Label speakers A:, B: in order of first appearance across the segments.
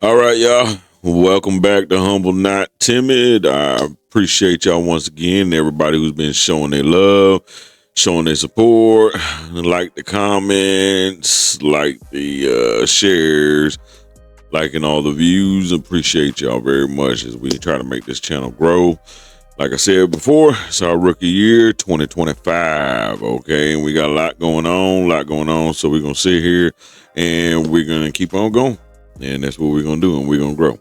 A: All right, y'all. Welcome back to Humble Not Timid. I appreciate y'all once again. Everybody who's been showing their love, showing their support, like the comments, like the shares, liking all the views. Appreciate y'all very much as we try to make this channel grow. Like I said before, it's our rookie year, 2025. Okay, and we got a lot going on. So we're gonna sit here and we're gonna keep on going. And that's what we're going to do, and we're going to grow.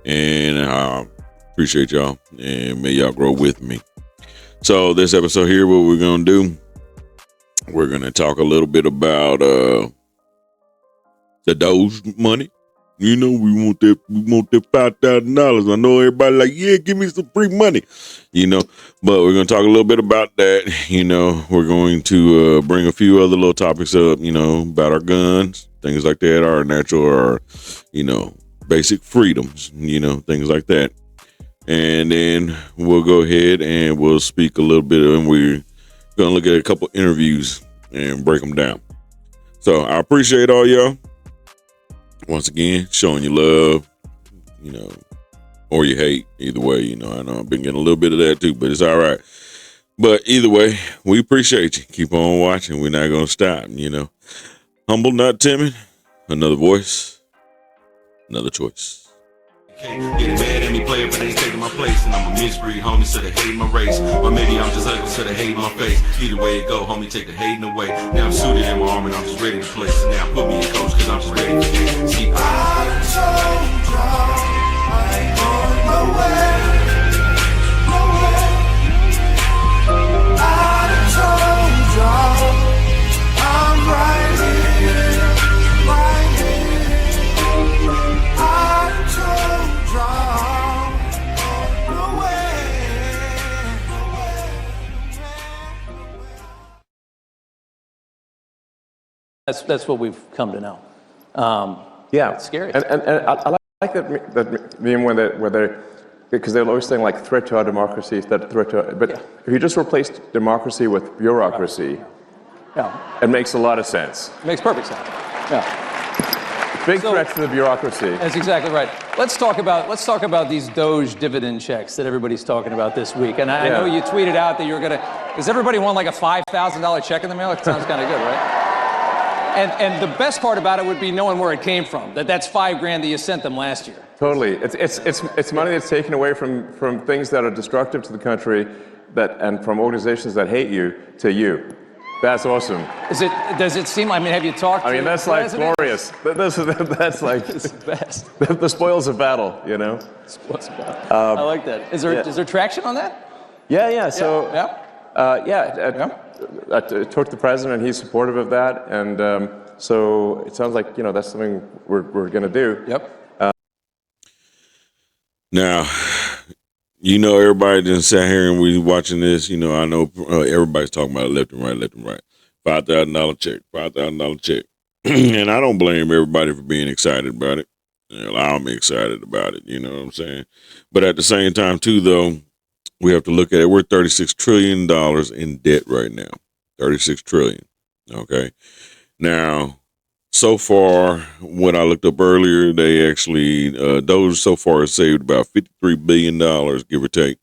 A: And I appreciate y'all, and may y'all grow with me. So this episode here, what we're going to do, we're going to talk a little bit about the Doge money. You know, we want that $5,000. I know everybody like, yeah, give me some free money, but we're going to talk a little bit about that. We're going to bring a few other little topics up, about our guns, things like that, our natural, our, basic freedoms, things like that. And then we'll go ahead and we'll speak a little bit, and we're going to look at a couple interviews and break them down. So I appreciate all y'all. Once again, showing you love, or you hate, either way, I know I've been getting a little bit of that too, but it's all right. But either way, we appreciate you. Keep on watching. We're not going to stop, Humble, not timid. Another voice, another choice.
B: Getting mad at me, player, but they ain't taking my place. And I'm a misbreed, homie, so they hate my race. Or maybe I'm just ugly, so they hate my face. Either way it go, homie, take the hating away. Now I'm suited in my armor, and I'm just ready to play. So now put me in coach, cause I'm just ready to play. See, I'm so drunk, I ain't going nowhere. I'm so drunk, I'm right here, right here. I'm so
C: That's what we've come to know.
D: Yeah,
C: it's scary.
D: And I like that meme where they because they're always saying like threat to our democracy, that threat to. But if you just replace democracy with bureaucracy, it makes a lot of sense.
C: It makes perfect sense. Yeah.
D: Big threat to the bureaucracy.
C: That's exactly right. Let's talk about these Doge dividend checks that everybody's talking about this week. And I know you tweeted out that you were gonna. Does everybody want like a $5,000 check in the mail? It sounds kind of good, right? And the best part about it would be knowing where it came from. That's $5,000 that you sent them last year.
D: Totally. It's money that's taken away from things that are destructive to the country, and from organizations that hate you to you. That's awesome.
C: Does it seem? I mean, have you talked?
D: I mean, that's like glorious. That's like
C: it's the best.
D: The spoils of battle,
C: Spoils of battle. I like that. Is there traction on that?
D: Yeah. So
C: Yeah.
D: I talked to the president, and he's supportive of that, and so it sounds like that's something we're going to do.
C: Yep.
A: Now, everybody just sat here and we watching this. I know everybody's talking about it left and right. $5,000 check. And I don't blame everybody for being excited about it. I'm excited about it. You know what I'm saying? But at the same time, too, though, we have to look at it. We're $36 trillion in debt right now. $36 trillion. Okay. Now, so far, what I looked up earlier, they actually, Doge so far has saved about $53 billion, give or take.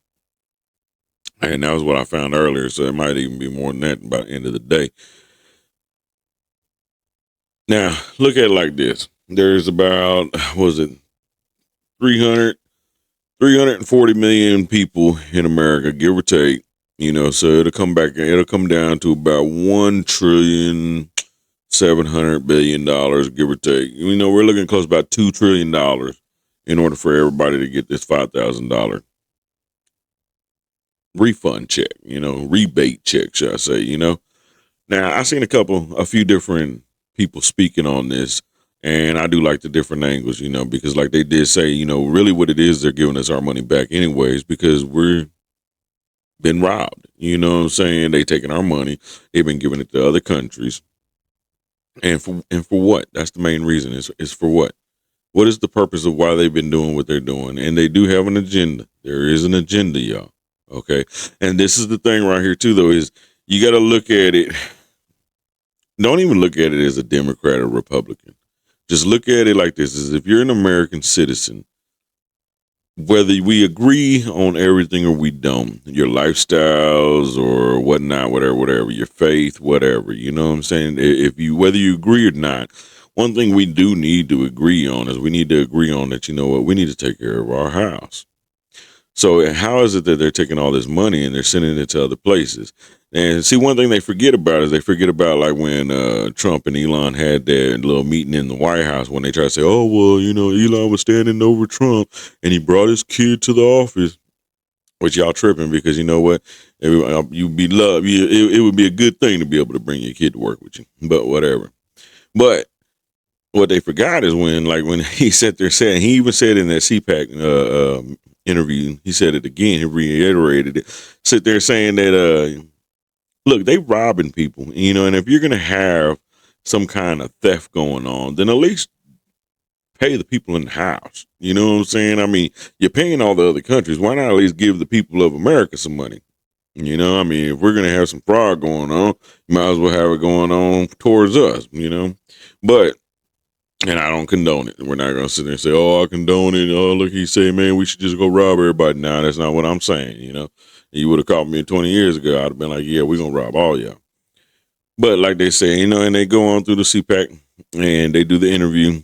A: And that was what I found earlier. So it might even be more than that by the end of the day. Now, look at it like this. There's about, 340 million people in America, give or take, so it'll come down to about $1.7 trillion, give or take. We're looking close to about $2 trillion in order for everybody to get this $5,000 refund check, rebate check, should I say, Now, I've seen a few different people speaking on this. And I do like the different angles, because like they did say, really what it is, they're giving us our money back anyways, because we're been robbed. You know what I'm saying? They taking our money. They've been giving it to other countries. And for what? That's the main reason is for what? What is the purpose of why they've been doing what they're doing? And they do have an agenda. There is an agenda, y'all. Okay. And this is the thing right here too, though, is you got to look at it. Don't even look at it as a Democrat or Republican. Just look at it like this: is if you're an American citizen, whether we agree on everything or we don't, your lifestyles or whatnot, whatever, your faith, whatever, you know what I'm saying? If you, whether you agree or not, one thing we do need to agree on is we need to agree on that, you know what, we need to take care of our house. So how is it that they're taking all this money and they're sending it to other places? And see, one thing they forget about is they forget about like when Trump and Elon had their little meeting in the White House when they try to say, oh, well, you know, Elon was standing over Trump and he brought his kid to the office, which y'all tripping because you know what? You'd be loved. It would be a good thing to be able to bring your kid to work with you, but whatever. But what they forgot is when he sat there saying, he even said in that CPAC interview, he said it again, he reiterated it, sit there saying that, look, they robbing people, you know, and if you're going to have some kind of theft going on, then at least pay the people in the house. You know what I'm saying? I mean, you're paying all the other countries. Why not at least give the people of America some money? You know, I mean, if we're going to have some fraud going on, you might as well have it going on towards us, you know, but and I don't condone it. We're not going to sit there and say, oh, I condone it. Oh, look, he said, man, we should just go rob everybody. Nah, that's not what I'm saying, you know. You would have caught me 20 years ago. I'd have been like, yeah, we're going to rob all y'all. But like they say, you know, and they go on through the CPAC and they do the interview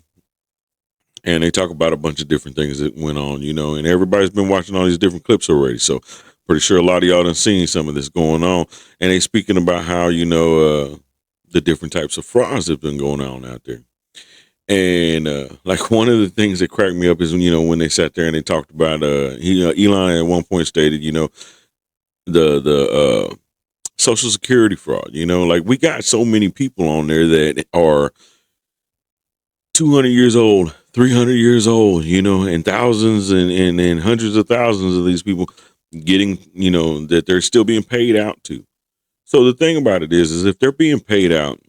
A: and they talk about a bunch of different things that went on, you know, and everybody's been watching all these different clips already. So pretty sure a lot of y'all done seen some of this going on. And they speaking about how, you know, the different types of frauds that have been going on out there. And like one of the things that cracked me up is when, you know, when they sat there and they talked about Elon at one point stated, you know, the Social Security fraud, you know, like we got so many people on there that are 200 years old, 300 years old, you know, and thousands and hundreds of thousands of these people getting, you know, that they're still being paid out to. So the thing about it is if they're being paid out,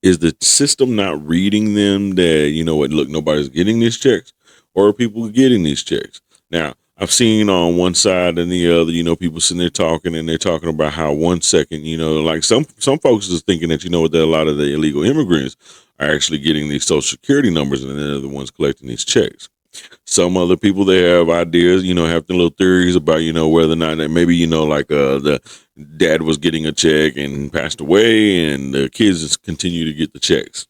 A: is the system not reading them that, you know what, look, nobody's getting these checks, or are people getting these checks? Now, I've seen on one side and the other, you know, people sitting there talking and they're talking about how 1 second, you know, like some folks is thinking that, you know, that a lot of the illegal immigrants are actually getting these Social Security numbers and they're the ones collecting these checks. Some other people, they have ideas, you know, have the little theories about, you know, whether or not that maybe, you know, like the dad was getting a check and passed away and the kids just continue to get the checks.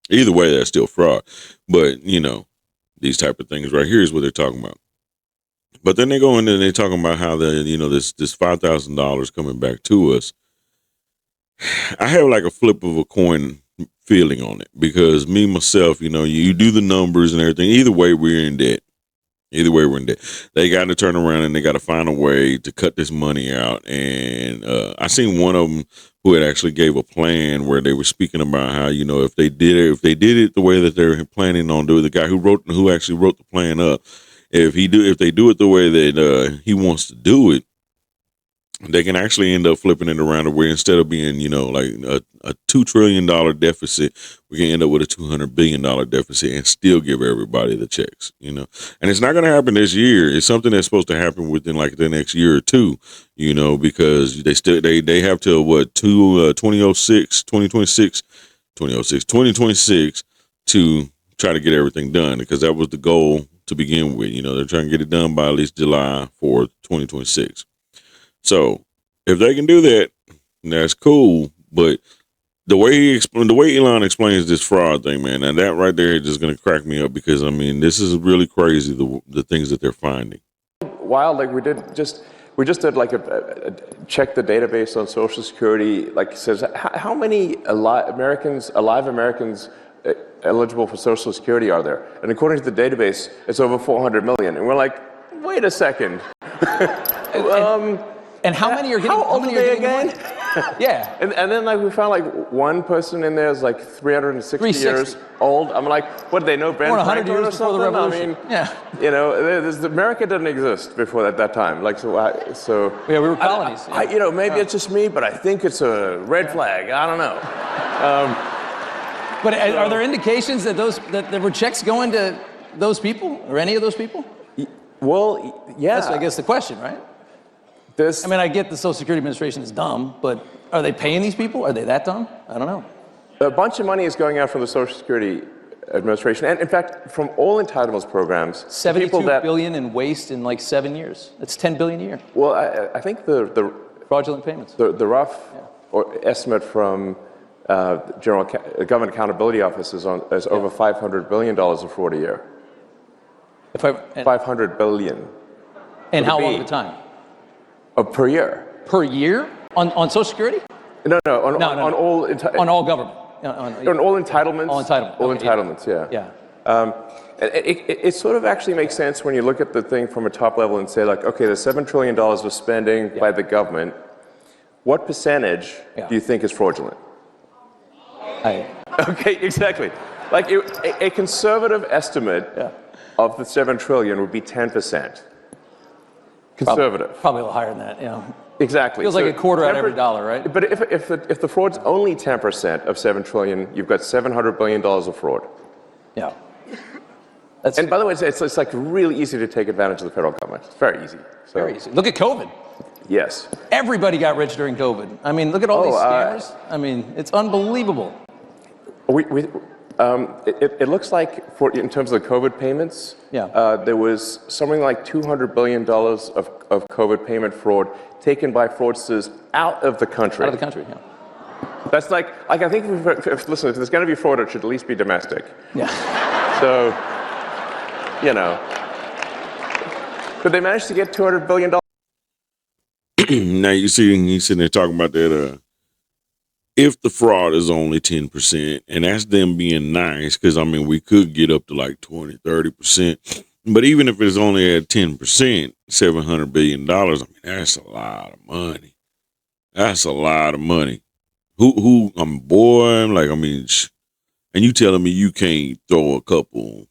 A: Either way, that's still fraud. But, you know, these type of things right here is what they're talking about. But then they go in and they're talking about how you know, this $5,000 coming back to us. I have like a flip of a coin feeling on it because me, myself, you know, you do the numbers and everything. Either way, we're in debt. Either way, we're in debt. They got to turn around and they got to find a way to cut this money out. And I seen one of them who had actually gave a plan where they were speaking about how, you know, if they did it the way that they're planning on doing, the guy who actually wrote the plan up, if they do it the way that he wants to do it, they can actually end up flipping it around to where instead of being, you know, like a $2 trillion deficit, we can end up with a $200 billion deficit and still give everybody the checks, you know. And it's not going to happen this year. It's something that's supposed to happen within like the next year or two, you know, because they have till 2026 to try to get everything done, because that was the goal to begin with. You know, they're trying to get it done by at least July 4th, 2026. So if they can do that, that's cool. But the way Elon explains this fraud thing, man, and that right there is just going to crack me up, because I mean, this is really crazy, the things that they're finding.
D: Wild, like we just did like a check the database on Social Security. Like it says, how many alive Americans eligible for Social Security are there? And according to the database, it's over 400 million. And we're like, wait a second.
C: And how many are getting?
D: How old are they again?
C: Yeah.
D: And then like we found like one person in there is like 360 years old. I'm like, what, do they know Ben Franklin or something?
C: The revolution.
D: I mean, you know, America didn't exist before that time. Like so
C: yeah, we were colonies.
D: You know, maybe it's just me, but I think it's a red flag. I don't know.
C: But are there indications that there were checks going to those people, or any of those people?
D: Well, yeah.
C: That's, I guess, the question, right? I mean, I get the Social Security Administration is dumb, but are they paying these people? Are they that dumb? I don't know.
D: A bunch of money is going out from the Social Security Administration, and in fact, from all entitlements programs.
C: $72 billion in waste in like 7 years. That's $10 billion a year.
D: Well, I think the
C: fraudulent payments.
D: The rough estimate from Government Accountability Office is over $500 billion of fraud a year. $500 billion.
C: And how long of a time?
D: Per year.
C: Per year? On Social Security?
D: No, on all
C: on all government.
D: On all entitlements.
C: All entitlements.
D: All entitlements. Yeah. It sort of actually makes sense when you look at the thing from a top level and say, like, okay, the $7 trillion of spending by the government. What percentage do you think is fraudulent? Okay, exactly. Like a conservative estimate of the $7 trillion would be 10%. Conservative.
C: Probably a little higher than that. Yeah.
D: Exactly.
C: Feels like a quarter out of every dollar, right?
D: But if the fraud's only 10% of $7 trillion, you've got $700 billion of fraud.
C: Yeah.
D: And by the way, it's like really easy to take advantage of the federal government. It's very easy.
C: Very easy. Look at COVID.
D: Yes.
C: Everybody got rich during COVID. I mean, look at all these scammers. I mean, it's unbelievable.
D: It looks like, in terms of the COVID payments, there was something like $200 billion of COVID payment fraud taken by fraudsters out of the country.
C: Out of the country, yeah.
D: That's like I think, listen, if there's going to be fraud, it should at least be domestic.
C: Yeah.
D: So, but they managed to get $200 billion.
A: Now you see, he's sitting there talking about that. If the fraud is only 10%, and that's them being nice, because I mean, we could get up to like 20, 30%. But even if it's only at 10%, $700 billion, I mean, that's a lot of money. That's a lot of money. And you telling me you can't throw a couple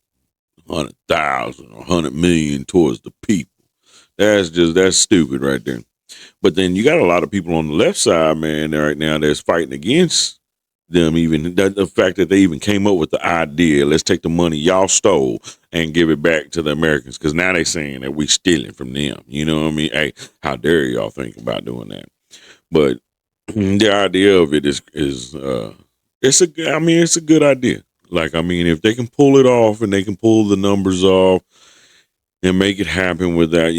A: 100,000 or 100 million towards the people. That's stupid right there. But then you got a lot of people on the left side, man, right now that's fighting against them. Even the fact that they even came up with the idea, let's take the money y'all stole and give it back to the Americans, because now they're saying that we stealing from them. You know what I mean? Hey, how dare y'all think about doing that? But the idea of it is it's a good idea. Like, I mean, if they can pull it off and they can pull the numbers off and make it happen without,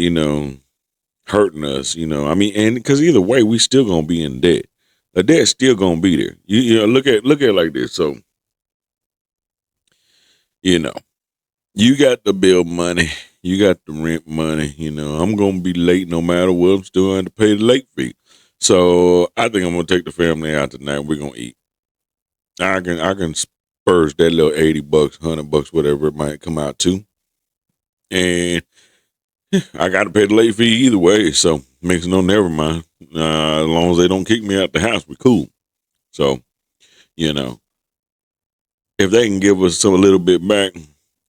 A: hurting us, I mean, and because either way, we still gonna be in debt. The debt's still gonna be there. You look at it like this. So, you got the bill money, you got the rent money. I'm gonna be late no matter what. I'm still going to pay the late fee. So I think I'm gonna take the family out tonight. We're gonna eat. I can spurge that little $80, $100, whatever it might come out to, and I got to pay the late fee either way, so makes no never mind. As long as they don't kick me out the house, we're cool. So, if they can give us a little bit back,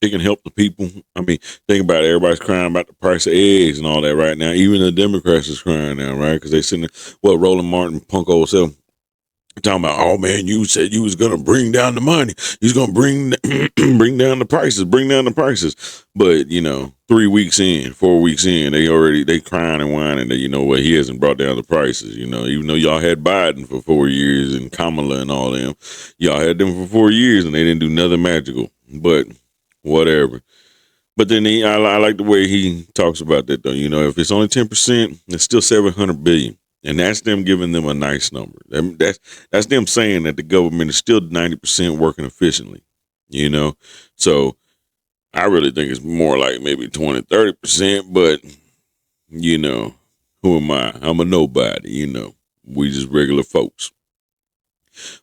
A: it can help the people. I mean, think about it. Everybody's crying about the price of eggs and all that right now. Even the Democrats is crying now, right? Because they sitting there, Roland Martin, punk old self, talking about, oh man, you said you was gonna bring down the money. You was gonna bring down the prices. But 3 weeks in, 4 weeks in, they crying and whining that he hasn't brought down the prices. Even though y'all had Biden for 4 years and Kamala and all them, y'all had them for 4 years and they didn't do nothing magical. But whatever. But then I like the way he talks about that though. If it's only 10%, it's still $700 billion. And that's them giving them a nice number. That's them saying that the government is still 90% working efficiently, So I really think it's more like maybe 20, 30%. But, who am I? I'm a nobody, We just regular folks.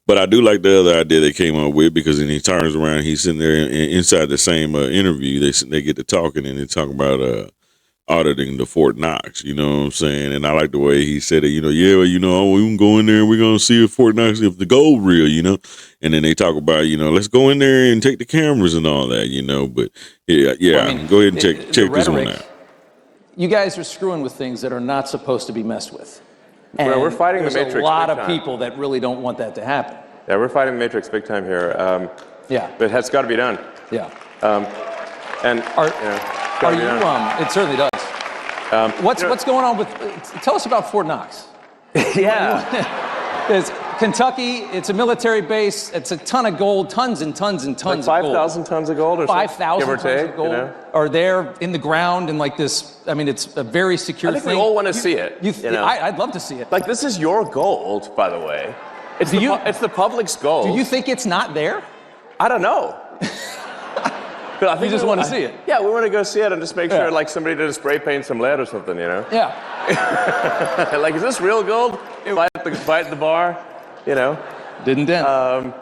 A: But I do like the other idea they came up with, because then he turns around, he's sitting there inside the same interview. They get to talking and they talk about auditing the Fort Knox, you know what I'm saying? And I like the way he said it, we can go in there and we're going to see if Fort Knox, if the gold real, And then they talk about, let's go in there and take the cameras and all that, But go ahead and check this one out.
C: You guys are screwing with things that are not supposed to be messed with. And
D: we're fighting the Matrix.
C: There's a lot of people that really don't want that to happen.
D: Yeah, we're fighting the Matrix big time here. But it has got to be done.
C: Yeah.
D: It
C: certainly does. What's going on with? Tell us about Fort Knox.
D: Yeah.
C: Kentucky, it's a military base. It's a ton of gold, tons and tons and tons
D: like
C: of gold.
D: 5,000 tons of gold or
C: 5,000
D: give or
C: tons
D: take,
C: of gold
D: you know?
C: are there in the ground in like this. I mean, it's a very secure
D: I think
C: thing.
D: we all want to see it. You know?
C: I'd love to see it.
D: Like, this is your gold, by the way. It's the public's gold.
C: Do you think it's not there?
D: I don't know. But I think
C: you just want to see it.
D: Yeah, we want to go see it and just make sure, like, somebody did a spray paint some lead or something, you know?
C: Yeah.
D: Like, is this real gold? Fight at the bar, you know?
C: Didn't dent.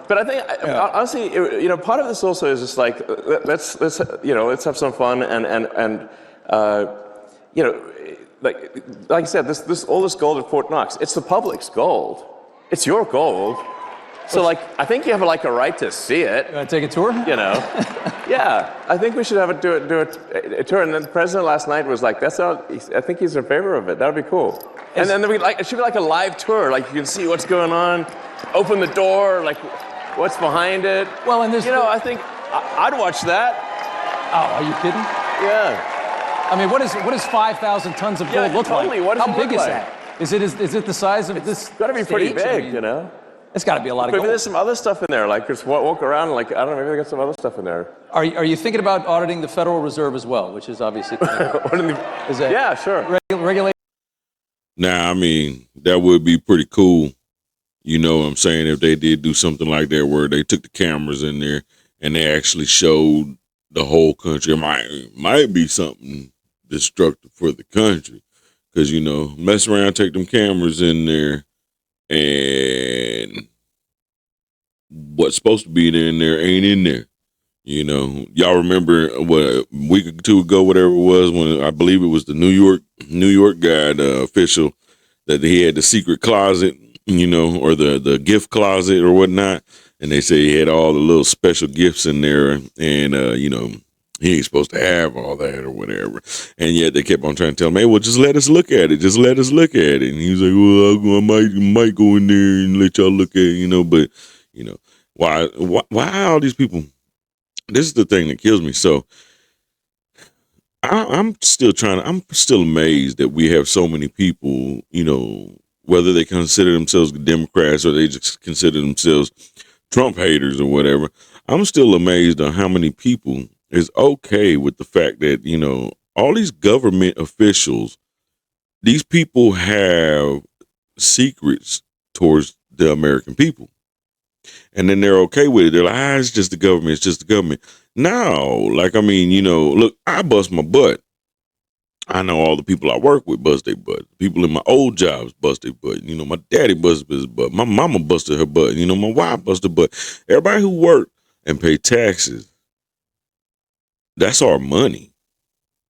D: But I think, honestly, you know, part of this also is just like, let's have some fun and you know, like I said, all this gold at Fort Knox, it's the public's gold. It's your gold. So, like, I think you have like a right to see it.
C: You want to take a tour?
D: You know, yeah. I think we should have do a tour. And then the president last night was like, I think he's in favor of it. That would be cool. And then it should be like a live tour. Like, you can see what's going on. Open the door. Like, what's behind it.
C: Well, and there's,
D: I think I'd watch that.
C: Oh, are you kidding?
D: Yeah.
C: I mean, what does 5,000 tons of gold look
D: totally.
C: like?
D: What does
C: How
D: it
C: big
D: look
C: is
D: like?
C: that? Is it the size of this?
D: It's got to be pretty
C: stage?
D: big,
C: I mean,
D: you know.
C: It's got to be a lot of
D: Maybe
C: gold.
D: there's some other stuff in there. Like, just walk around. Like, I don't know. Maybe they got some other stuff in there.
C: Are you thinking about auditing the Federal Reserve as well, which is obviously
D: yeah, sure.
C: Regulate.
A: Now, I mean, that would be pretty cool. You know what I'm saying? If they did do something like that where they took the cameras in there and they actually showed the whole country. It might be something destructive for the country. Because, you know, mess around, take them cameras in there, and what's supposed to be in there ain't in there. You know, y'all remember what, a week or two ago, whatever it was, when I believe it was the New York guy, the official, that he had the secret closet, you know, or the gift closet or whatnot. And they say he had all the little special gifts in there, and, you know, he ain't supposed to have all that or whatever. And yet they kept on trying to tell him, hey, well, just let us look at it. Just let us look at it. And he was like, well, I might go in there and let y'all look at it, you know. But, you know, why all these people? This is the thing that kills me. So I'm still amazed that we have so many people, you know, whether they consider themselves Democrats or they just consider themselves Trump haters or whatever. I'm still amazed on how many people is okay with the fact that, you know, all these government officials, these people have secrets towards the American people. And then they're okay with it. They're like, it's just the government. It's just the government. No, like, I mean, you know, look, I bust my butt. I know all the people I work with bust their butt. People in my old jobs bust their butt. You know, my daddy busted his butt. My mama busted her butt. You know, my wife busted her butt. Everybody who worked and paid taxes, that's our money.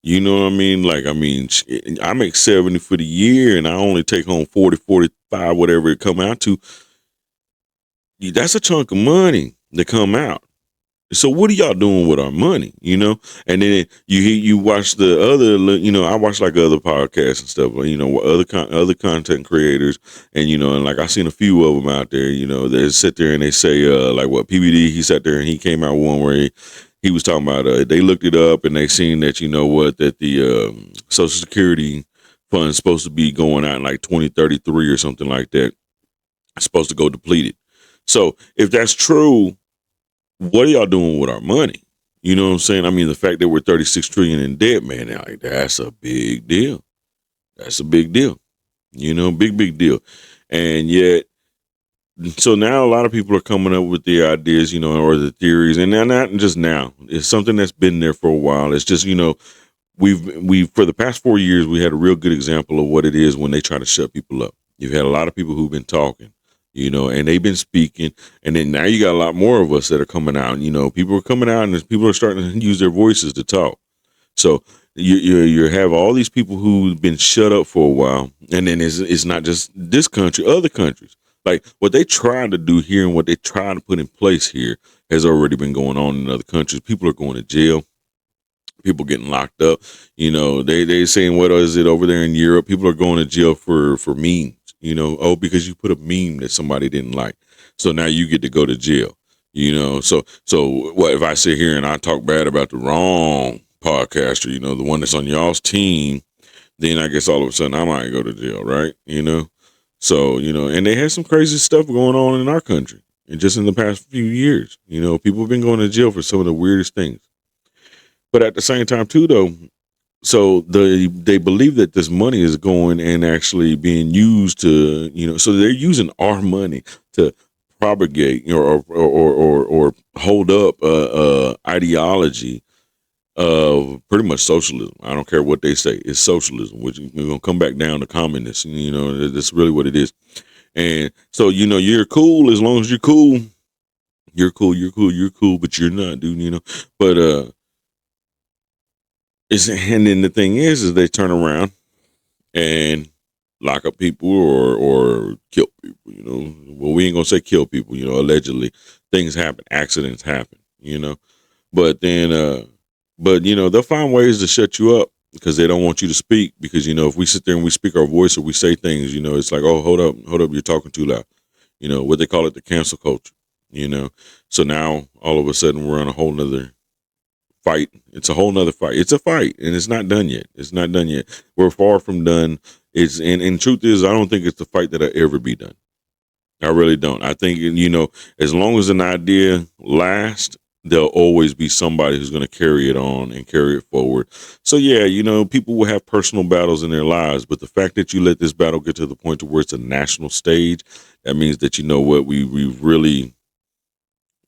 A: You know what I mean? Like, I mean, I make 70 for the year and I only take home 40, 45, whatever it come out to. That's a chunk of money to come out. So what are y'all doing with our money? You know? And then you watch the other, you know, I watch like other podcasts and stuff, you know, other content creators. And, you know, and like I seen a few of them out there, you know, they sit there and they say, like what PBD, he sat there and he came out one where he was talking about, they looked it up and they seen that, you know what, that the Social Security fund is supposed to be going out in like 2033 or something like that. It's supposed to go depleted. So if that's true, what are y'all doing with our money? You know what I'm saying? I mean, the fact that we're 36 trillion in debt, man, like, that's a big deal. That's a big deal. You know, big deal. And yet, so now a lot of people are coming up with the ideas, you know, or the theories, and they're not just now. It's something that's been there for a while. It's just, you know, we've for the past 4 years, we had a real good example of what it is when they try to shut people up. You've had a lot of people who've been talking, you know, and they've been speaking. And then now you got a lot more of us that are coming out. You know, people are coming out and people are starting to use their voices to talk. So you have all these people who've been shut up for a while. And then it's not just this country, other countries. Like what they trying to do here and what they trying to put in place here has already been going on in other countries. People are going to jail. People getting locked up. You know, they saying, what is it over there in Europe? People are going to jail for memes. You know, because you put a meme that somebody didn't like. So now you get to go to jail, you know. So what if I sit here and I talk bad about the wrong podcaster, you know, the one that's on y'all's team, then I guess all of a sudden I might go to jail, right? You know. So, and they had some crazy stuff going on in our country. And just in the past few years, people have been going to jail for some of the weirdest things. But at the same time, too, though, so they believe that this money is going and actually being used to, so they're using our money to propagate or hold up ideology of pretty much socialism. I don't care what they say. It's socialism, which we're going to come back down to communism. That's really what it is. And so, you're cool as long as you're cool. You're cool, but you're not, dude, But, and then the thing is they turn around and lock up people or kill people, Well, we ain't going to say kill people, allegedly. Things happen, accidents happen, But then, they'll find ways to shut you up because they don't want you to speak. Because, if we sit there and we speak our voice or we say things, it's like, oh, hold up, you're talking too loud. What they call it, the cancel culture, So now all of a sudden we're on a whole nother fight. It's a whole nother fight. It's a fight and it's not done yet. We're far from done. And truth is, I don't think it's the fight that'll ever be done. I really don't. I think, as long as an idea lasts, there'll always be somebody who's going to carry it on and carry it forward. So yeah, people will have personal battles in their lives, but the fact that you let this battle get to the point to where it's a national stage, that means that we've really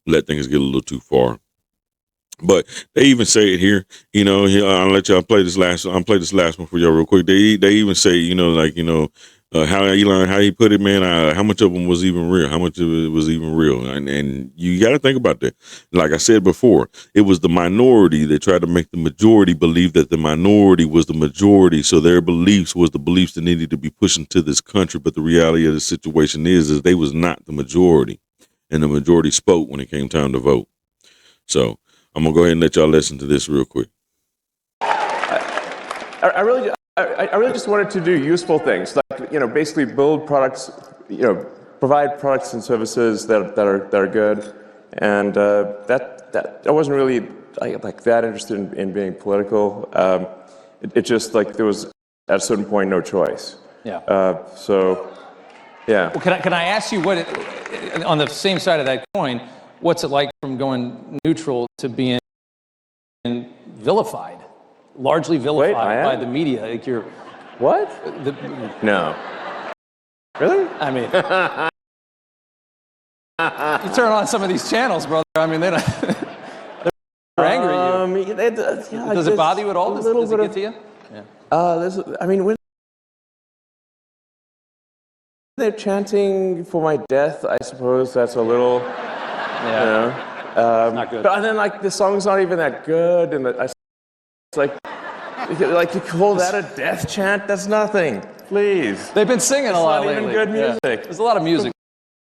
A: let things get a little too far. But they even say it here, I'll let y'all play this last one for y'all real quick. They even say, how Elon, how he put it, man, how much of them was even real? How much of it was even real? And you got to think about that. Like I said before, it was the minority that tried to make the majority believe that the minority was the majority. So their beliefs was the beliefs that needed to be pushed into this country. But the reality of the situation is they was not the majority. And the majority spoke when it came time to vote. So I'm going to go ahead and let y'all listen to this real quick.
D: I really just wanted to do useful things, like, basically build products, provide products and services that are good. And that I wasn't really like that interested in being political. It just like there was at a certain point no choice.
C: Yeah.
D: So, yeah.
C: Well, can I ask you on the same side of that coin, what's it like from going neutral to being vilified, largely vilified by the media? Like you're
D: what? No. Really?
C: I mean, you turn on some of these channels, brother. I mean, they're angry at you. Does it bother you at all? Does it get to you? Yeah.
D: When they're chanting for my death, I suppose that's a little.
C: Not good.
D: But then, the song's not even that good, and it's like you call that a death chant? That's nothing. Please.
C: They've been singing a lot lately.
D: Not even good music.
C: Yeah. There's a lot of music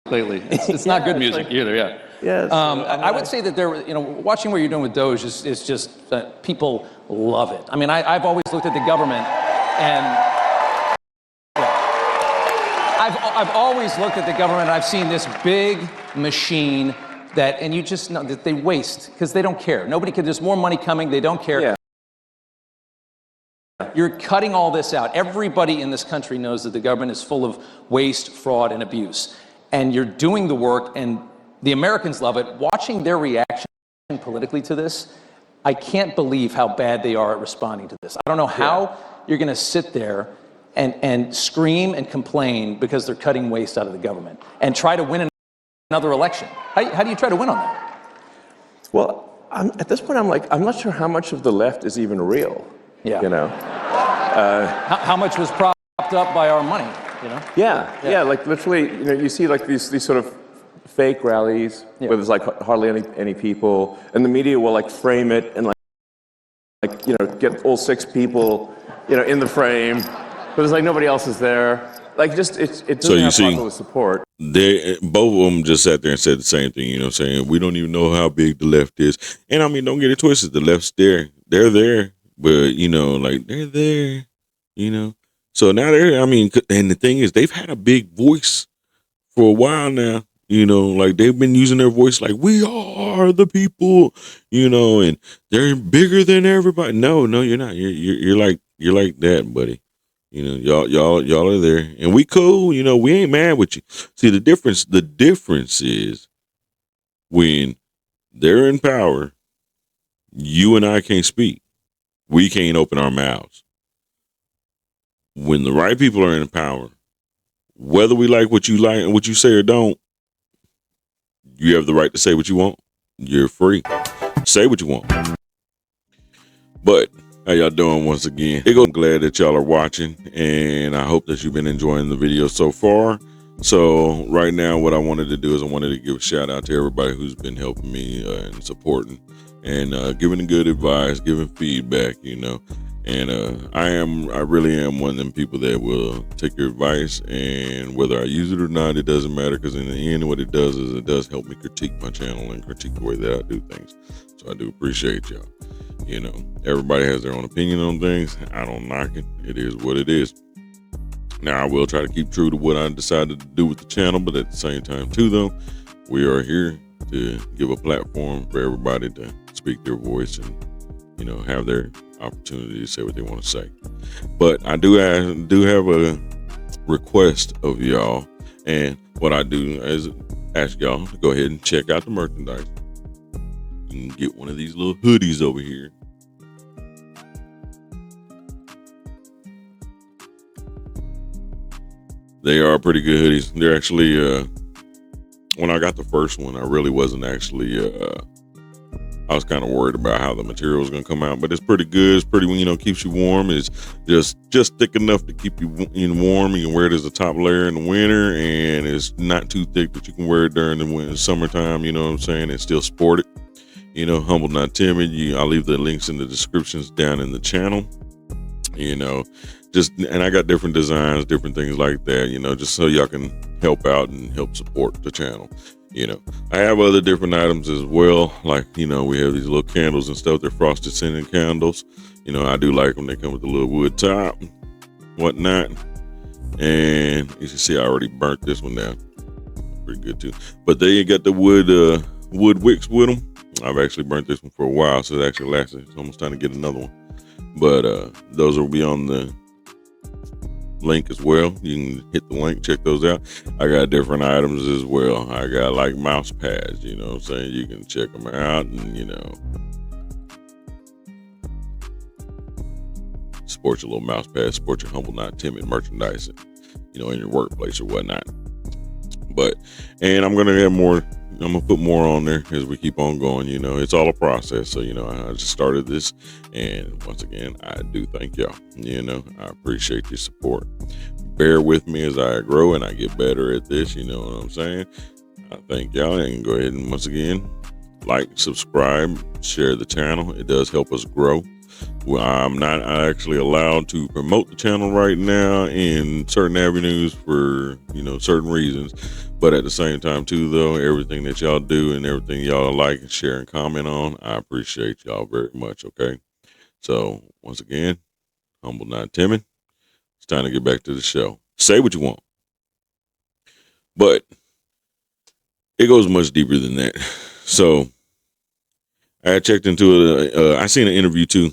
C: lately. It's not good music either. Yeah.
D: Yes.
C: I would say that watching what you're doing with Doge is just people love it. I mean, I've always looked at the government and. I've always looked at the government and I've seen this big machine and you just know that they waste because they don't care. There's more money coming, they don't care.
D: Yeah.
C: You're cutting all this out. Everybody in this country knows that the government is full of waste, fraud, and abuse. And you're doing the work and the Americans love it. Watching their reaction politically to this, I can't believe how bad they are at responding to this. I don't know how you're gonna sit there and scream and complain because they're cutting waste out of the government and try to win another election. How do you try to win on that?
D: Well, at this point, I'm not sure how much of the left is even real.
C: Yeah. How much was propped up by our money?
D: Yeah. Like literally, you see like these sort of fake rallies where there's like hardly any people, and the media will like frame it and get all 6 people, in the frame. But it's like nobody else is there. Like it doesn't have popular support.
A: Both of them just sat there and said the same thing, saying we don't even know how big the left is. And don't get it twisted, the left's there. They're there, but they're there, So now and the thing is they've had a big voice for a while now. They've been using their voice like we are the people, and they're bigger than everybody. No, you're not. You're like that, buddy. You know, y'all are there, and we cool. You know, we ain't mad with you. See, the difference is when they're in power, you and I can't speak. We can't open our mouths. When the right people are in power, whether we like what you say or don't, you have the right to say what you want. You're free. Say what you want. But how y'all doing once again? I'm glad that y'all are watching, and I hope that you've been enjoying the video so far. So right now, what I wanted to do is I wanted to give a shout out to everybody who's been helping me and supporting and giving good advice, giving feedback, you know. And I really am one of them people that will take your advice, and whether I use it or not, it doesn't matter, because in the end, what it does is it does help me critique my channel and critique the way that I do things. So I do appreciate y'all. You know, everybody has their own opinion on things. I don't knock it. It is what it is. Now, I will try to keep true to what I decided to do with the channel, but at the same time, too, though, we are here to give a platform for everybody to speak their voice and, you know, have their opportunity to say what they want to say. But I do have a request of y'all, and what I do is ask y'all to go ahead and check out the merchandise. You can get one of these little hoodies over here. They are pretty good hoodies. They're actually, when I got the first one, I really wasn't actually, I was kind of worried about how the material was going to come out, but it's pretty good. It's pretty, you know, keeps you warm. It's just thick enough to keep you warm. You can wear it as a top layer in the winter, and it's not too thick that you can wear it during the summertime. You know what I'm saying? And still sport it. You know, Humble Not Timid. I'll leave the links in the descriptions down in the channel. You know, and I got different designs, different things like that, you know, just so y'all can help out and help support the channel. You know, I have other different items as well. Like, you know, we have these little candles and stuff. They're frosted scented candles. You know, I do like them. They come with the little wood top, whatnot. And you can see I already burnt this one down. Pretty good too. But they got the wood wicks with them. I've actually burnt this one for a while, so it actually lasted. It's almost time to get another one. But those will be on the link as well. You can hit the link, check those out. I got different items as well. I got like mouse pads, you know what I'm saying? You can check them out and, you know, support your little mouse pad, support your Humble Not Timid merchandise, you know, in your workplace or whatnot. And I'm gonna put more on there as we keep on going. You know, it's all a process. So, you know, I just started this, and once again, I do thank y'all. You know, I appreciate your support. Bear with me as I grow and I get better at this. You know what I'm saying? I thank y'all, and go ahead and once again, like, subscribe, share the channel. It does help us grow. Well, I'm not actually allowed to promote the channel right now in certain avenues for, you know, certain reasons. But at the same time, too, though, everything that y'all do and everything y'all like and share and comment on, I appreciate y'all very much, okay? So, once again, Humble Not Timid. It's time to get back to the show. Say what you want. But it goes much deeper than that. So, I checked into it. I seen an interview too.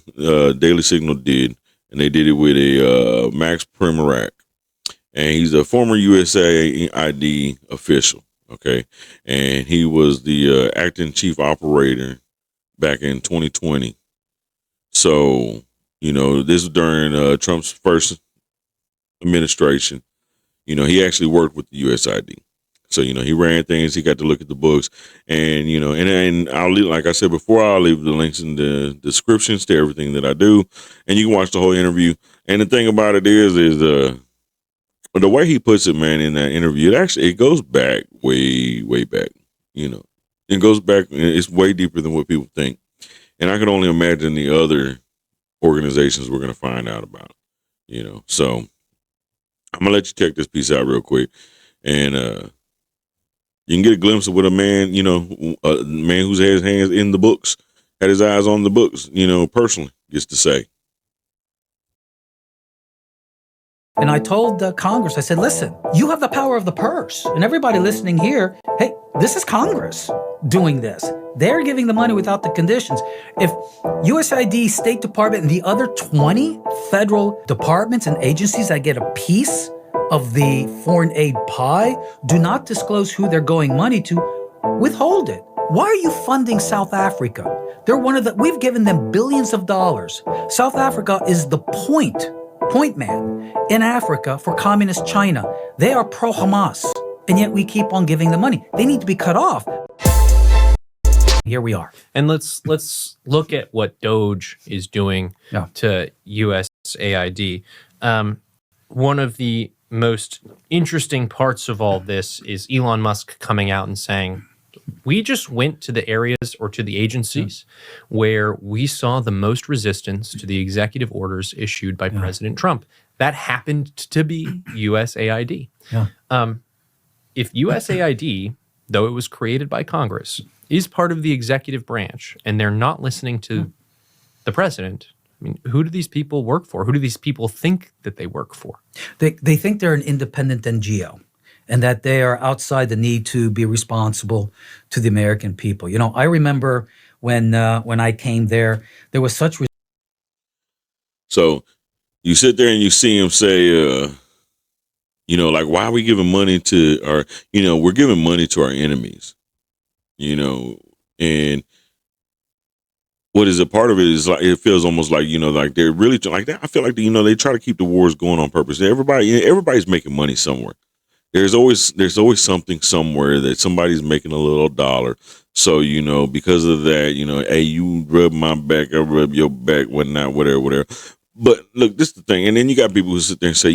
A: Daily Signal did, and they did it with a Max Primorac, and he's a former USAID official. Okay, and he was the acting chief operator back in 2020. So, you know, this was during Trump's first administration. You know, he actually worked with the USAID. So, you know, he ran things, he got to look at the books, and, you know, and I'll leave, like I said before, I'll leave the links in the descriptions to everything that I do, and you can watch the whole interview. And the thing about it is the way he puts it, man, in that interview, it goes back way back. You know, it goes back, it's way deeper than what people think. And I can only imagine the other organizations we're going to find out about, you know. So I'm going to let you check this piece out real quick, and you can get a glimpse of what a man, you know, a man who's had his hands in the books, had his eyes on the books, you know, personally gets to say.
E: And I told Congress, I said, listen, you have the power of the purse. And everybody listening here, hey, this is Congress doing this. They're giving the money without the conditions. If USAID, State Department, and the other 20 federal departments and agencies that get a piece of the foreign aid pie do not disclose who they're going money to, withhold it. Why are you funding South Africa? They're we've given them billions of dollars. South Africa is the point man in Africa for communist China. They are pro-Hamas, and yet we keep on giving them money. They need to be cut off. Here we are.
F: And let's look at what Doge is doing to USAID. One of the most interesting parts of all this is Elon Musk coming out and saying, we just went to the areas or to the agencies where we saw the most resistance to the executive orders issued by President Trump. That happened to be USAID. If USAID, though it was created by Congress, is part of the executive branch and they're not listening to the president, I mean, who do these people work for? Who do these people think that they work for?
E: They think they're an independent NGO and that they are outside the need to be responsible to the American people. You know, I remember when I came there was such...
A: So you sit there and you see him say, like, why are we giving money to our, we're giving money to our enemies, and what is a part of it is like, it feels almost like, like they're really like that. I feel like, they try to keep the wars going on purpose. Everybody's making money somewhere. There's always something somewhere that somebody's making a little dollar. So, because of that, hey, you rub my back, I rub your back, whatnot, whatever. But look, this is the thing. And then you got people who sit there and say,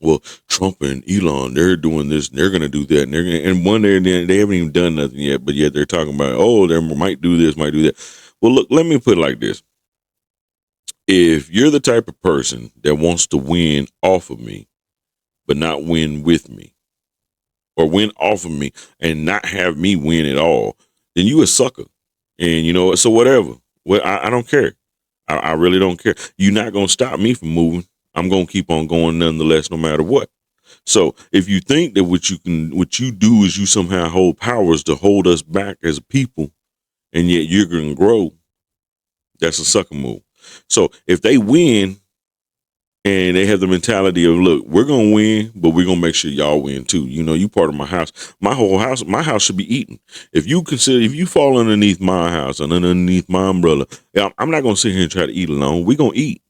A: well, Trump and Elon, they're doing this, and they're going to do that. And one day, they haven't even done nothing yet, but yet they're talking about, they might do this, might do that. Well, look, let me put it like this. If you're the type of person that wants to win off of me, but not win with me, or win off of me and not have me win at all, then you a sucker. And, so whatever. Well, I don't care. I really don't care. You're not going to stop me from moving. I'm going to keep on going nonetheless, no matter what. So if you think that what you do is you somehow hold powers to hold us back as a people, and yet you're going to grow, that's a sucker move. So if they win and they have the mentality of, look, we're going to win, but we're going to make sure y'all win too. You part of my house. My house should be eaten. If you fall underneath my house and underneath my umbrella, I'm not going to sit here and try to eat alone. We're going to eat.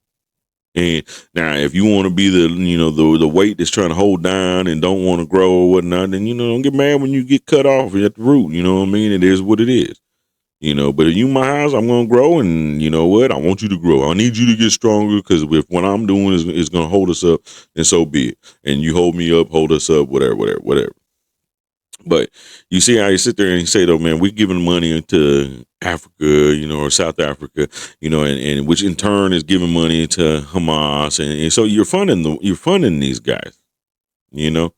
A: And now, if you want to be the weight that's trying to hold down and don't want to grow or whatnot, then, don't get mad when you get cut off at the root. You know what I mean? It is what it is. But if you my house, I'm going to grow, and you know what? I want you to grow. I need you to get stronger, because if what I'm doing is going to hold us up, then so be it. And you hold me up, hold us up, whatever. But you see how you sit there and you say, though, man, we're giving money to Africa, or South Africa, and which in turn is giving money to Hamas. And so you're funding these guys, and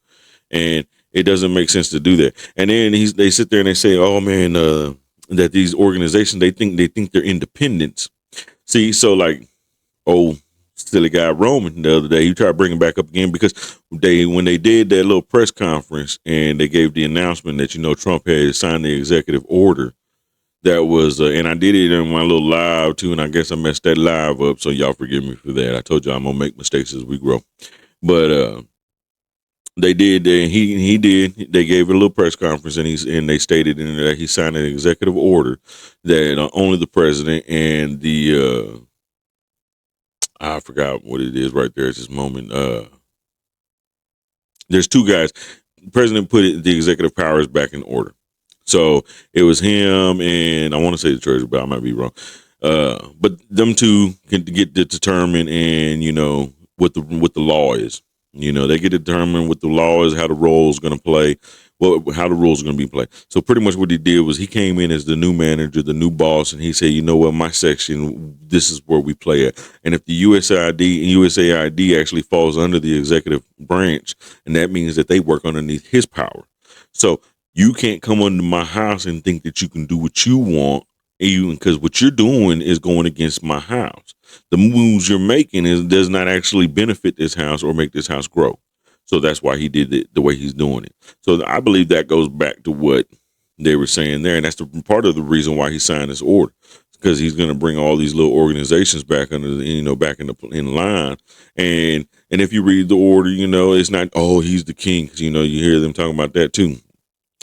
A: it doesn't make sense to do that. And then they sit there and they say, oh, man, that these organizations, they think they're independents. See, so like, silly guy Roman the other day, he tried to bring it back up again, because when they did that little press conference and they gave the announcement that, Trump had signed the executive order, that was, and I did it in my little live too, and I guess I messed that live up, so y'all forgive me for that. I told you I'm gonna make mistakes as we grow. But they did, he did, they gave a little press conference, and they stated in there that he signed an executive order that only the president and the, I forgot what it is right there at this moment. There's two guys. The president put the executive powers back in order. So it was him and I want to say the treasurer, but I might be wrong. But them two can get to determine, and what the law is. They get to determine what the law is, how the role is going to play, how the rules are going to be played. So pretty much what he did was he came in as the new manager, the new boss, and he said, you know what, my section, this is where we play at. And if the USAID actually falls under the executive branch, and that means that they work underneath his power. So you can't come under my house and think that you can do what you want, even because what you're doing is going against my house. The moves you're making does not actually benefit this house or make this house grow. So that's why he did it the way he's doing it. So I believe that goes back to what they were saying there. And that's the part of the reason why he signed this order, because he's going to bring all these little organizations back under the, back in line. And if you read the order, it's not, oh, he's the king. Because, you hear them talking about that too.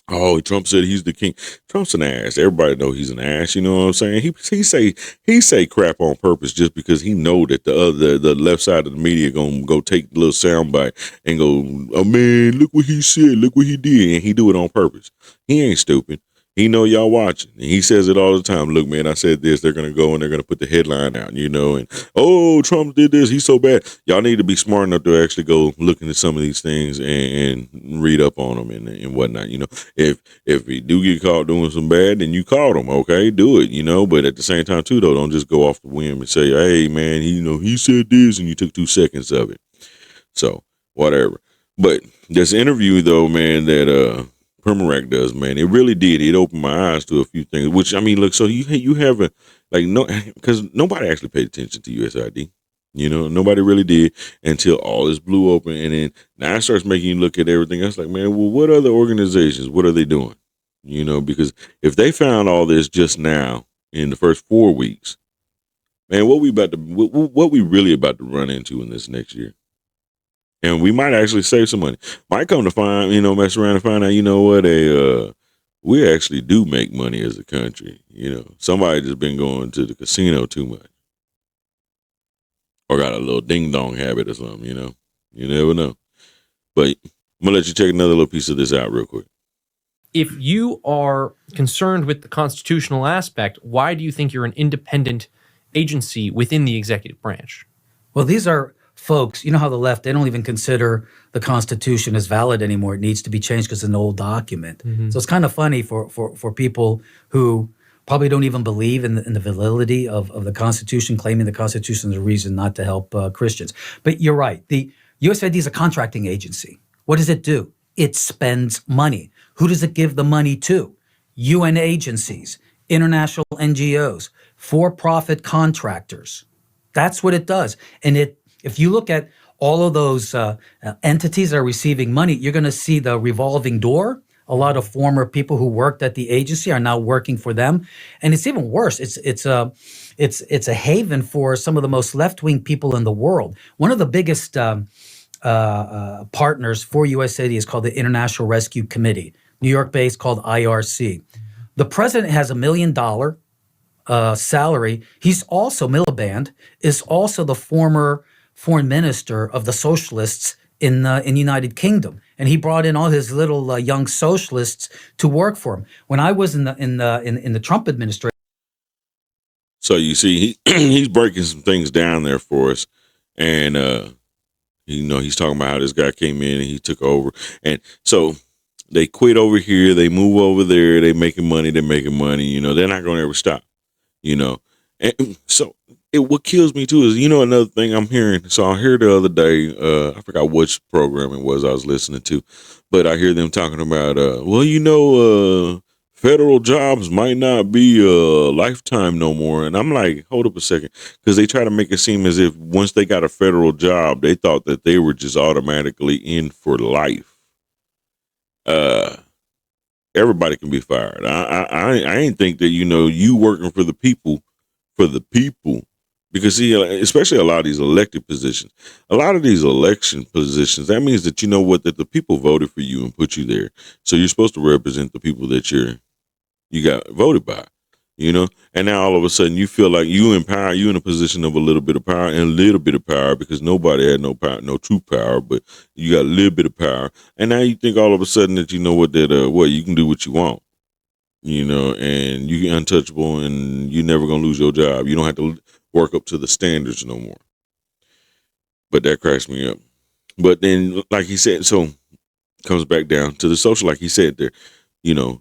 A: Oh, Trump said he's the king. Trump's an ass. Everybody know he's an ass. You know what I'm saying? He say crap on purpose just because he know that the left side of the media gonna go take the little soundbite and go, oh man, look what he said, look what he did, and he do it on purpose. He ain't stupid. He know y'all watching. And he says it all the time. Look, man, I said this. They're going to go and they're going to put the headline out, and, oh, Trump did this. He's so bad. Y'all need to be smart enough to actually go look into some of these things and read up on them and whatnot. If you do get caught doing some bad, then you caught him. Okay, do it, but at the same time, too, though, don't just go off the whim and say, hey, man, he said this and you took 2 seconds of it. So whatever. But this interview, though, man, that, Primorac does, man. It really did. It opened my eyes to a few things. Which, I mean, look. So you have because nobody actually paid attention to USAID. Nobody really did until all this blew open, and then now it starts making you look at everything else. Like, man, well, what other organizations? What are they doing? Because if they found all this just now in the first 4 weeks, man, what we really about to run into in this next year? And we might actually save some money. Might come to find, mess around and find out, we actually do make money as a country. Somebody just been going to the casino too much. Or got a little ding dong habit or something, You never know. But I'm going to let you check another little piece of this out real quick.
F: If you are concerned with the constitutional aspect, why do you think you're an independent agency within the executive branch?
E: Well, these are folks, how the left, they don't even consider the Constitution as valid anymore. It needs to be changed because it's an old document. Mm-hmm. So it's kind of funny for people who probably don't even believe in the validity of the Constitution, claiming the Constitution is a reason not to help Christians. But you're right. The USAID is a contracting agency. What does it do? It spends money. Who does it give the money to? UN agencies, international NGOs, for-profit contractors. That's what it does. And if you look at all of those entities that are receiving money, you're going to see the revolving door. A lot of former people who worked at the agency are now working for them, and it's even worse. It's a haven for some of the most left-wing people in the world. One of the biggest partners for USAID is called the International Rescue Committee, New York-based, called IRC. The president has $1 million salary. He's also Miliband is also the former foreign minister of the socialists in the United Kingdom, and he brought in all his little young socialists to work for him. When I was in the Trump administration,
A: so you see, he's breaking some things down there for us, and he's talking about how this guy came in and he took over, and so they quit over here, they move over there, they're making money, they're not going to ever stop, and so. What kills me too is, another thing I'm hearing. So I heard the other day, I forgot which program it was I was listening to, but I hear them talking about, federal jobs might not be a lifetime no more. And I'm like, hold up a second, because they try to make it seem as if once they got a federal job, they thought that they were just automatically in for life. Everybody can be fired. I ain't think that, you working for the people. Because, see, especially a lot of these elected positions, a lot of these election positions, that means that that the people voted for you and put you there. So you're supposed to represent the people that you got voted by, And now all of a sudden you feel like you in a position of a little bit of power and a little bit of power, because nobody had no power, no true power, but you got a little bit of power. And now you think all of a sudden that you can do what you want. And you're untouchable and you're never going to lose your job. You don't have to work up to the standards no more. But that cracks me up. But then, like he said, so comes back down to the social, like he said there,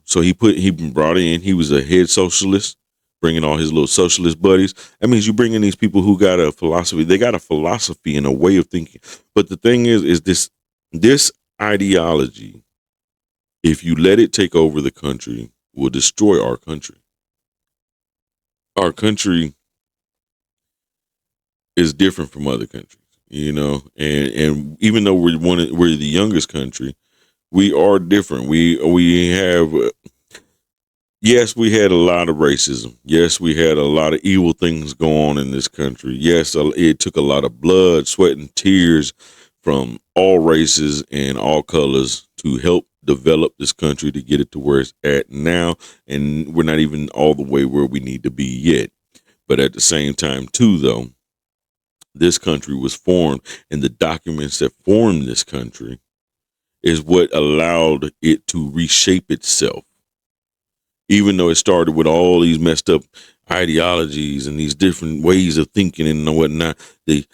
A: so he brought in, he was a head socialist, bringing all his little socialist buddies. That means you bring in these people who got a philosophy. They got a philosophy and a way of thinking. But the thing is this ideology, if you let it take over the country, will destroy our country. Our country is different from other countries, and even though we're the youngest country, we are different. We have yes, we had a lot of racism. Yes, we had a lot of evil things go on in this country. Yes, it took a lot of blood, sweat, and tears from all races and all colors to help develop this country to get it to where it's at now. And we're not even all the way where we need to be yet. But at the same time, too, though, this country was formed, and the documents that formed this country is what allowed it to reshape itself. Even though it started with all these messed up ideologies and these different ways of thinking and whatnot, the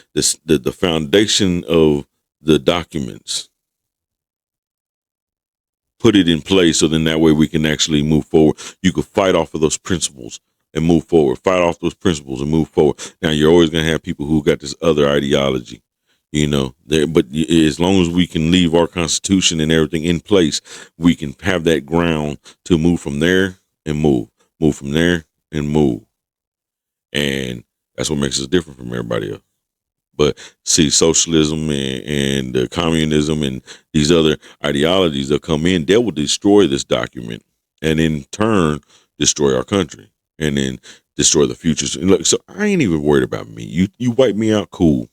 A: foundation of the documents put it in place, so then that way we can actually move forward. You could fight off of those principles and move forward, fight off those principles and move forward. Now, you're always going to have people who got this other ideology, but as long as we can leave our Constitution and everything in place, we can have that ground to move from there and move from there and move. And that's what makes us different from everybody else. But see, socialism and communism and these other ideologies that come in, they will destroy this document and in turn destroy our country and then destroy the futures. And look, so I ain't even worried about me. You wipe me out, cool.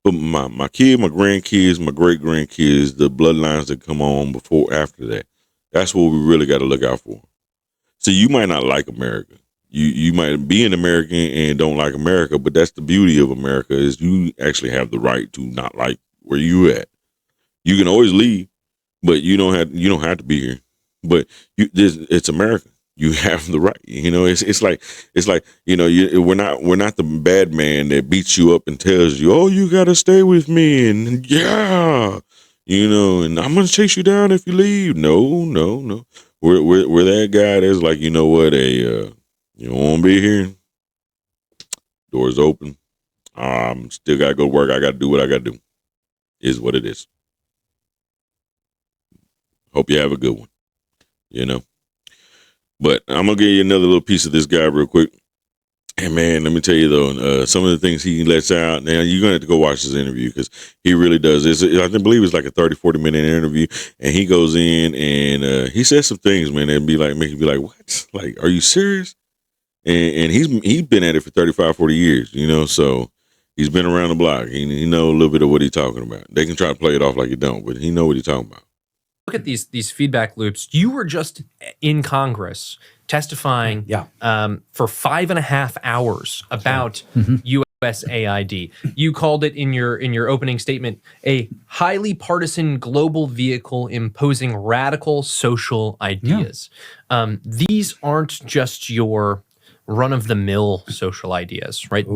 A: But my kid, my grandkids, my great grandkids, the bloodlines that come on before, after that, that's what we really got to look out for. So you might not like America. You might be an American and don't like America, but that's the beauty of America, is you actually have the right to not like where you at. You can always leave, but you don't have to be here. But it's America. You have the right. It's like we're not the bad man that beats you up and tells you, oh, you got to stay with me, and and I'm gonna chase you down if you leave. No. We're that guy that's like, you know what, you don't want to be here. Doors open. Still got to go to work. I got to do what I got to do. Is what it is. Hope you have a good one. But I'm going to give you another little piece of this guy real quick. And man, let me tell you though, some of the things he lets out, now you're going to have to go watch this interview because he really does. I believe it's like a 40 minute interview, and he goes in and he says some things, man, that make you be like, what? Like, are you serious? And he's been at it for 35, 40 years, so he's been around the block. He know a little bit of what he's talking about. They can try to play it off like you don't, but he know what he's talking about.
F: Look at these feedback loops. You were just in Congress testifying for 5.5 hours about USAID. You called it in your opening statement a highly partisan global vehicle imposing radical social ideas. These aren't just your run-of-the-mill social ideas, right? Ooh.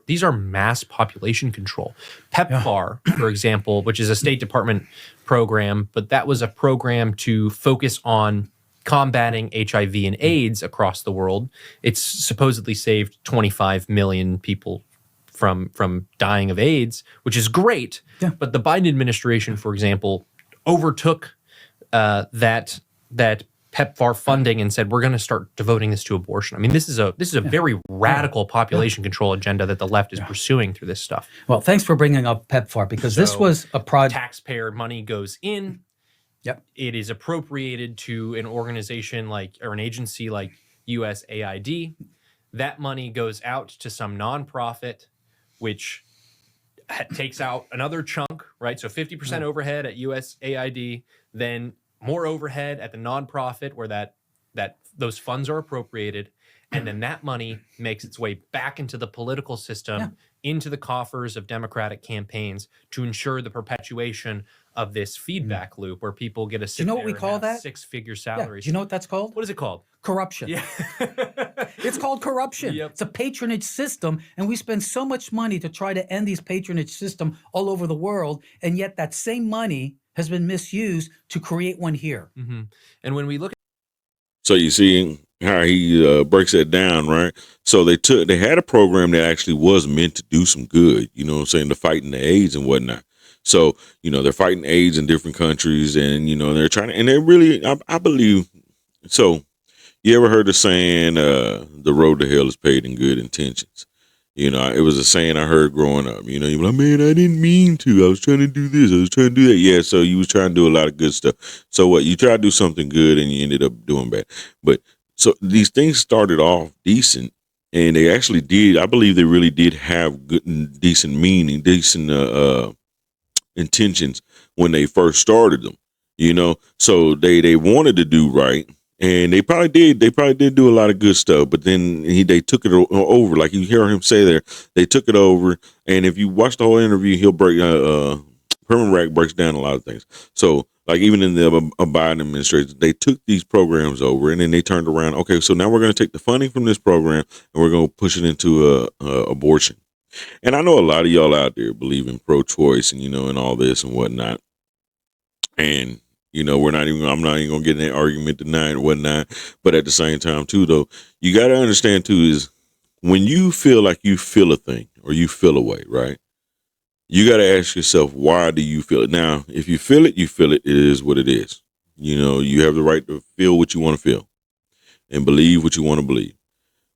F: These are mass population control. PEPFAR, for example, which is a State Department program, but that was a program to focus on combating HIV and AIDS across the world. It's supposedly saved 25 million people from dying of AIDS, which is great. Yeah. But the Biden administration, for example, overtook that PEPFAR funding and said, we're going to start devoting this to abortion. I mean, this is a very radical population control agenda that the left is pursuing through this stuff.
E: Well, thanks for bringing up PEPFAR, because this was a project.
F: Taxpayer money goes in.
E: Yep.
F: It is appropriated to an organization or an agency like USAID. That money goes out to some nonprofit, which takes out another chunk, right? So 50% overhead at USAID, then more overhead at the nonprofit where those funds are appropriated, and then that money makes its way back into the political system, into the coffers of Democratic campaigns to ensure the perpetuation of this feedback loop where people get
E: Do you know what we call that?
F: 6-figure salaries.
E: Do you know what that's called?
F: What is it called?
E: Corruption. Yeah. It's called corruption. Yep. It's a patronage system, and we spend so much money to try to end these patronage system all over the world, and yet that same money has been misused to create one here.
F: Mm-hmm. And when we look at...
A: So you see how he breaks that down, right? So they had a program that actually was meant to do some good, to fighting the AIDS and whatnot. So, they're fighting AIDS in different countries, and, they're trying to, and they're really, I believe, so you ever heard the saying, the road to hell is paved in good intentions? It was a saying I heard growing up. You're like, man, I didn't mean to. I was trying to do this. I was trying to do that. Yeah, so you was trying to do a lot of good stuff. So what? You try to do something good and you ended up doing bad. But So these things started off decent, and they actually did. I believe they really did have good and decent meaning, decent intentions when they first started them. So they wanted to do right, and they probably did. They probably did do a lot of good stuff, but then they took it over. Like you hear him say there, they took it over. And if you watch the whole interview, he'll break. Primorac breaks down a lot of things. So, like even in the Biden administration, they took these programs over, and then they turned around. Okay, so now we're going to take the funding from this program, and we're going to push it into abortion. And I know a lot of y'all out there believe in pro-choice and and all this and whatnot. And I'm not even gonna get in that argument tonight or whatnot. But at the same time too, though, you got to understand too is when you feel like you feel a thing or you feel a way, right? You got to ask yourself, why do you feel it? Now, if you feel it, you feel it. It is what it is. You have the right to feel what you want to feel and believe what you want to believe.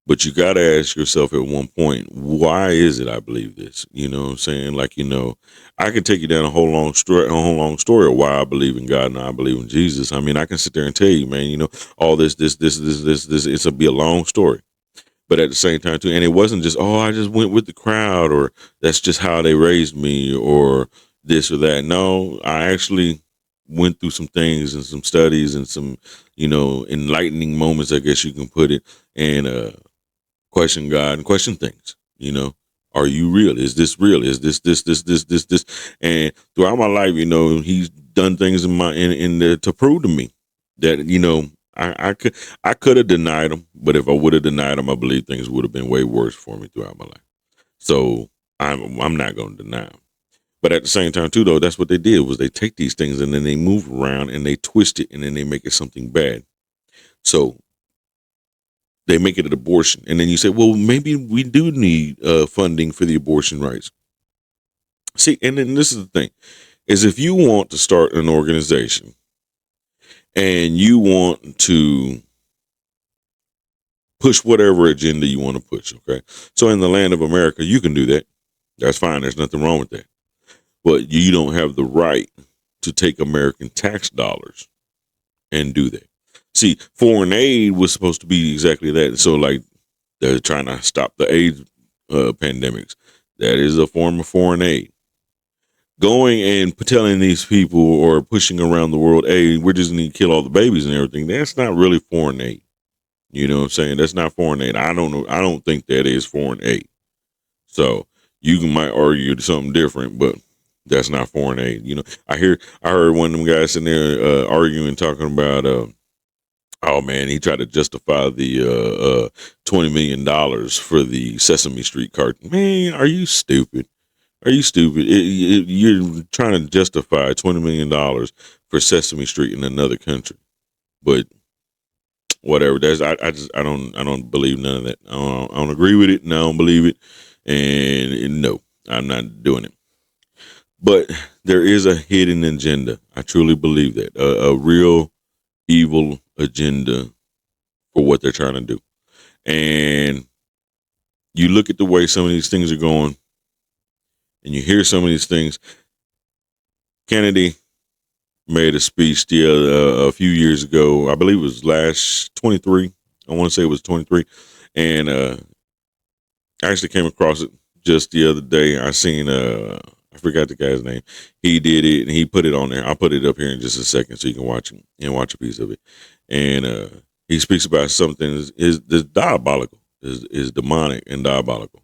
A: But you got to ask yourself at one point, why is it I believe this? You know what I'm saying? Like, I can take you down a whole long story of why I believe in God and I believe in Jesus. I mean, I can sit there and tell you, man, all this, it'll be a long story. But at the same time, too, and it wasn't just, I just went with the crowd or that's just how they raised me or this or that. No, I actually went through some things and some studies and some, enlightening moments, I guess you can put it, and question God and question things. Are you real? Is this real? Is this? And throughout my life, he's done things to prove to me that, I could have denied him, but if I would have denied him, I believe things would have been way worse for me throughout my life. So I'm not going to deny him. But at the same time, too, though, that's what they did was they take these things and then they move around and they twist it and then they make it something bad. So they make it an abortion. And then you say, well, maybe we do need funding for the abortion rights. See, and then this is the thing, is if you want to start an organization and you want to push whatever agenda you want to push, okay? So in the land of America, you can do that. That's fine. There's nothing wrong with that. But you don't have the right to take American tax dollars and do that. See, foreign aid was supposed to be exactly that. So, like, they're trying to stop the AIDS pandemics. That is a form of foreign aid. Going and telling these people or pushing around the world, hey, we're just going to kill all the babies and everything, that's not really foreign aid. You know what I'm saying? That's not foreign aid. I don't know. I don't think that is foreign aid. So you might argue something different, but that's not foreign aid. I heard one of them guys sitting there arguing, talking about, oh man, he tried to justify the $20 million for the Sesame Street cartoon. Man, are you stupid? Are you stupid? You're trying to justify $20 million for Sesame Street in another country, but whatever. I don't believe none of that. I don't agree with it, and I don't believe it, and no, I'm not doing it. But there is a hidden agenda. I truly believe that a real evil agenda for what they're trying to do. And you look at the way some of these things are going and you hear some of these things. Kennedy made a speech a few years ago. I believe it was last 23. I want to say it was 23. And I actually came across it just the other day. I seen I forgot the guy's name. He did it and he put it on there. I'll put it up here in just a second so you can watch it and watch a piece of it. And he speaks about something is diabolical, is demonic and diabolical.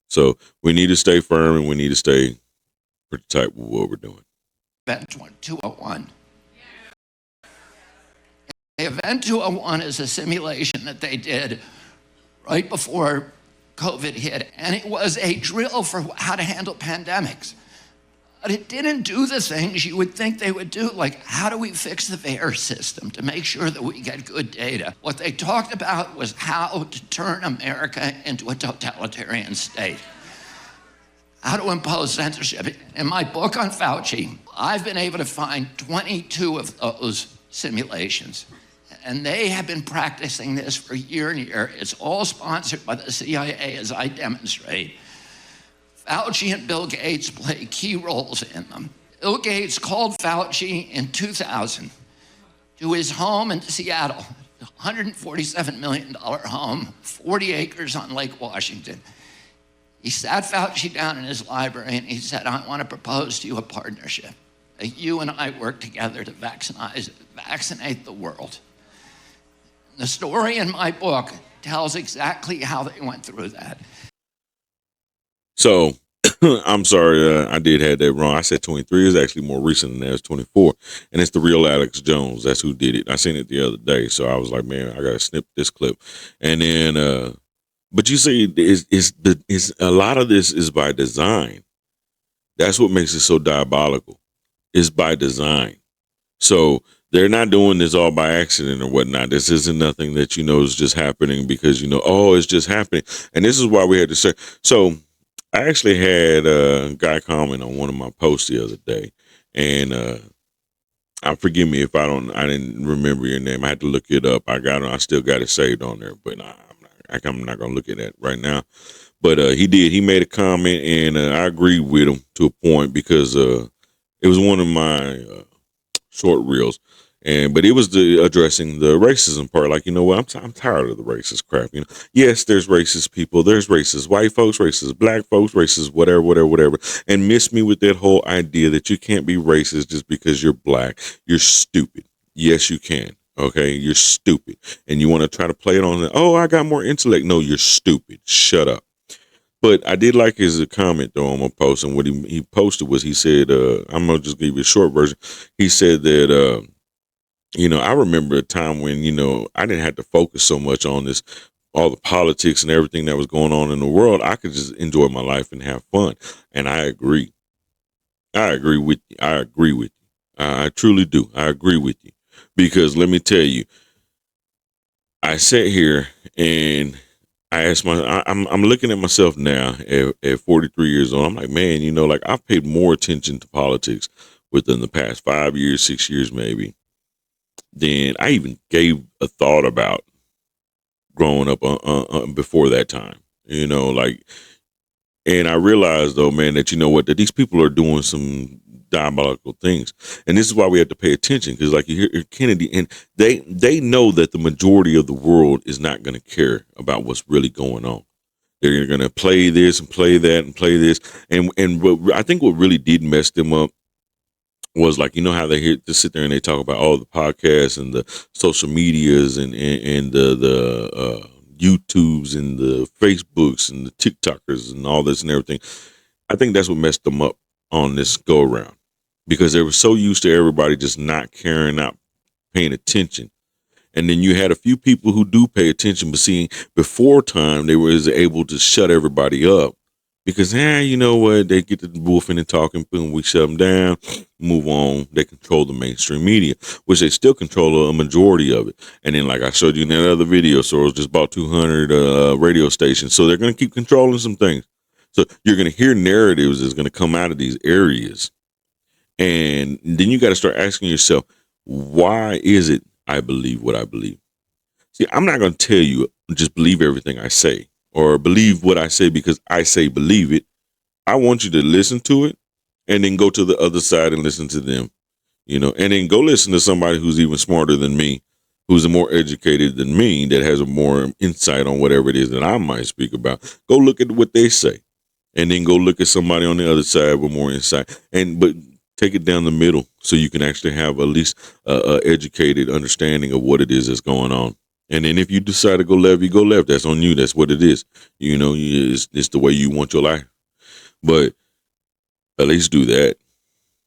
A: So we need to stay firm and we need to stay pretty tight with what we're doing.
G: Event 201. Event 201 is a simulation that they did right before COVID hit, and it was a drill for how to handle pandemics. But it didn't do the things you would think they would do, like how do we fix the VAERS system to make sure that we get good data? What they talked about was how to turn America into a totalitarian state. How to impose censorship. In my book on Fauci, I've been able to find 22 of those simulations. And they have been practicing this for year and year. It's all sponsored by the CIA, as I demonstrate. Fauci and Bill Gates play key roles in them. Bill Gates called Fauci in 2000 to his home in Seattle $147 million home, 40 acres on Lake Washington. He sat Fauci down in his library and he said, I want to propose to you a partnership. You and I work together to vaccinate the world. The story in my book tells exactly how they went through that.
A: So I'm sorry, I did have that wrong. I said 23 is actually more recent than that. It's 24, and it's the real Alex Jones. That's who did it. I seen it the other day, so I was like, man, I gotta snip this clip. And then, but you see, is a lot of this is by design. That's what makes it so diabolical. It's by design. So they're not doing this all by accident or whatnot. This isn't nothing that is just happening because oh, it's just happening. And this is why we had to say. So I actually had a guy comment on one of my posts the other day, and forgive me if I didn't remember your name. I had to look it up. I still got it saved on there, but I'm not gonna look at that right now. But he made a comment, and I agreed with him to a point because it was one of my short reels. But it was addressing the racism part. Like, you know what? I'm tired of the racist crap. Yes, there's racist people. There's racist white folks, racist black folks, racist whatever. And miss me with that whole idea that you can't be racist just because you're black. You're stupid. Yes, you can. Okay, you're stupid. And you want to try to play it on, oh, I got more intellect. No, you're stupid. Shut up. But I did like his comment, though, on my post. And what he posted was, he said, I'm going to just give you a short version. He said that, I remember a time when, I didn't have to focus so much on all the politics and everything that was going on in the world. I could just enjoy my life and have fun. And I agree. I agree with you. I truly do. I agree with you. Because let me tell you, I sat here and I asked I'm looking at myself now at 43 years old. I'm like, man, I've paid more attention to politics within the past 5 years, 6 years, maybe, than I even gave a thought about growing up before that time, and I realized, though, man, that that these people are doing some diabolical things, and this is why we have to pay attention, because like you hear Kennedy, and they know that the majority of the world is not going to care about what's really going on. They're going to play this and play that and play this, and I think what really did mess them up was, like, how they sit there and they talk about all the podcasts and the social medias and the YouTubes and the Facebooks and the TikTokers and all this and everything. I think that's what messed them up on this go around, because they were so used to everybody just not caring, not paying attention. And then you had a few people who do pay attention, but seeing before time, they were able to shut everybody up. Because, you know what, they get to wolfing and talking, boom, we shut them down, move on. They control the mainstream media, which they still control a majority of it. And then, like I showed you in that other video, Soros just bought 200 radio stations. So they're going to keep controlling some things. So you're going to hear narratives that's going to come out of these areas. And then you got to start asking yourself, why is it I believe what I believe? See, I'm not going to tell you, just believe everything I say, or believe what I say because I say believe it. I want you to listen to it and then go to the other side and listen to them, and then go listen to somebody who's even smarter than me, who's more educated than me, that has a more insight on whatever it is that I might speak about. Go look at what they say, and then go look at somebody on the other side with more insight, but take it down the middle so you can actually have at least a educated understanding of what it is that's going on. And then if you decide to go left, you go left. That's on you. That's what it is. It's the way you want your life. But at least do that,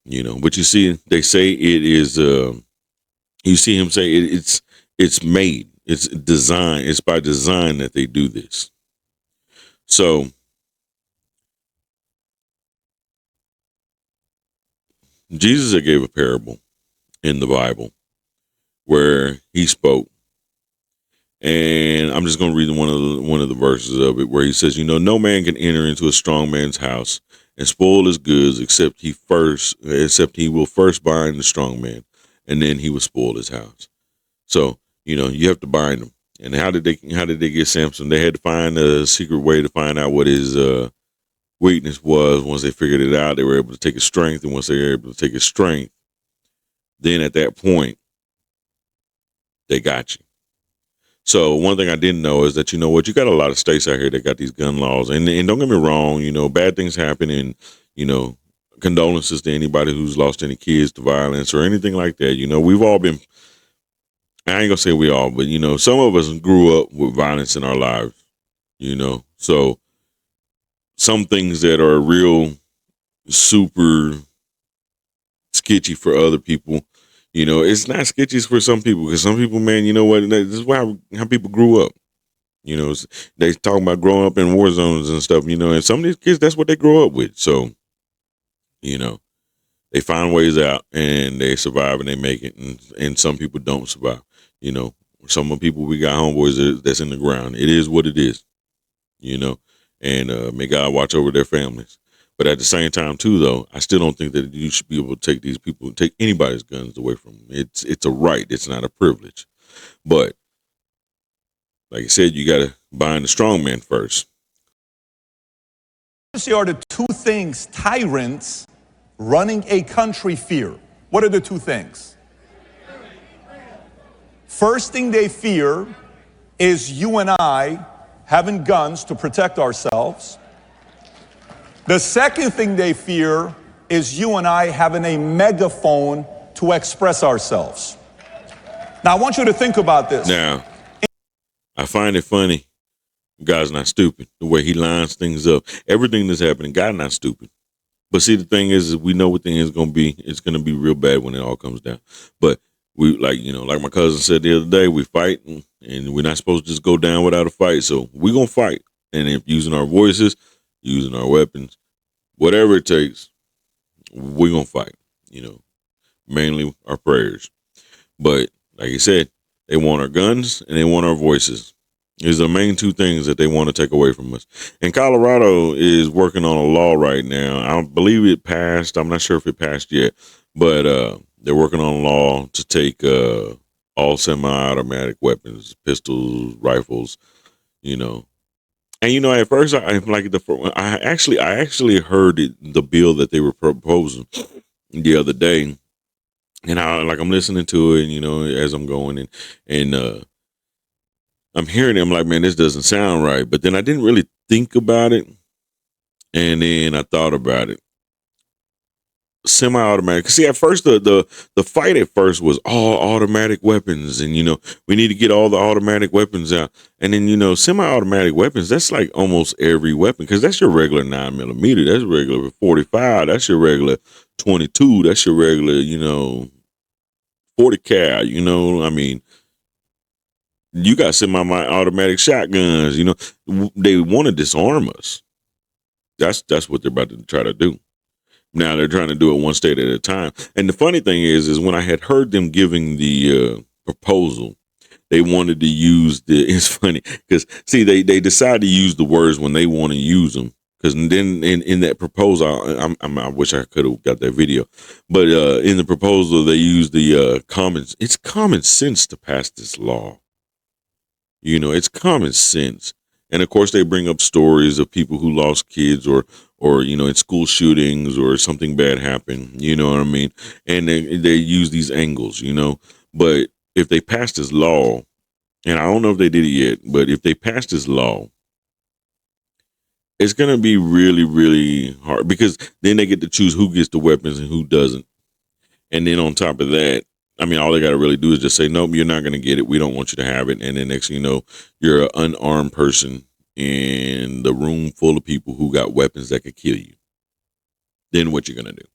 A: But you see, they say it is, you see him say it's made. It's designed. It's by design that they do this. So Jesus gave a parable in the Bible where he spoke. And I'm just going to read one of the verses of it where he says, no man can enter into a strong man's house and spoil his goods except he will first bind the strong man, and then he will spoil his house. So, you have to bind him. And how did they get Samson? They had to find a secret way to find out what his weakness was. Once they figured it out, they were able to take his strength. And once they were able to take his strength, then at that point, they got you. So one thing I didn't know is that, you know what, you got a lot of states out here that got these gun laws, and don't get me wrong, you know, bad things happen, and, you know, condolences to anybody who's lost any kids to violence or anything like that. You know, we've all been, I ain't gonna say we all, but, you know, some of us grew up with violence in our lives, you know, so some things that are real super sketchy for other people, you know, it's not sketchy for some people, because some people, man, you know what, this is how people grew up. You know, they talk about growing up in war zones and stuff, you know, and some of these kids, that's what they grow up with. So, you know, they find ways out and they survive and they make it. And some people don't survive. You know, some of the people, we got homeboys that's in the ground. It is what it is, you know, and may God watch over their families. But at the same time, too, though, I still don't think that you should be able to take these people, take anybody's guns away from them. It's a right. It's not a privilege. But like I said, you got to bind the strong man first.
H: These are the two things tyrants running a country fear. What are the two things? First thing they fear is you and I having guns to protect ourselves. The second thing they fear is you and I having a megaphone to express ourselves. Now, I want you to think about this.
A: Now, I find it funny. God's not stupid. The way he lines things up. Everything that's happening, God not stupid. But see, the thing is we know what the end is going to be. It's going to be real bad when it all comes down. But we, like, you know, like my cousin said the other day, we fight, and we're not supposed to just go down without a fight. So we're going to fight. And if using our voices, using our weapons, whatever it takes, we're going to fight, you know, mainly our prayers. But like I said, they want our guns and they want our voices. These are the main two things that they want to take away from us. And Colorado is working on a law right now. I believe it passed. I'm not sure if it passed yet, but they're working on a law to take all semi-automatic weapons, pistols, rifles, you know. And you know, at first, I actually heard the bill that they were proposing the other day, and I'm listening to it, you know, as I'm going, and I'm hearing it. I'm like, man, this doesn't sound right. But then I didn't really think about it, and then I thought about it. Semi-automatic. See, at first the fight at first was all automatic weapons, and you know, we need to get all the automatic weapons out. And then, you know, semi-automatic weapons, that's like almost every weapon, because that's your regular 9mm, that's regular 45, that's your regular 22, that's your regular, you know, 40 cal. You know, I mean, you got semi-automatic shotguns. You know, they want to disarm us. That's what they're about to try to do. Now they're trying to do it one state at a time. And the funny thing is when I had heard them giving the proposal, they wanted to use it's funny because, see, they decide to use the words when they want to use them. Because then in that proposal, I wish I could have got that video. But in the proposal, they use the it's common sense to pass this law. You know, it's common sense. And of course, they bring up stories of people who lost kids or you know, in school shootings or something bad happened. You know what I mean? And they use these angles, you know. But if they pass this law, and I don't know if they did it yet, but if they pass this law, it's going to be really, really hard, because then they get to choose who gets the weapons and who doesn't. And then on top of that, I mean, all they got to really do is just say, nope, you're not going to get it. We don't want you to have it. And then next thing you know, you're an unarmed person in the room full of people who got weapons that could kill you. Then what you're going to do?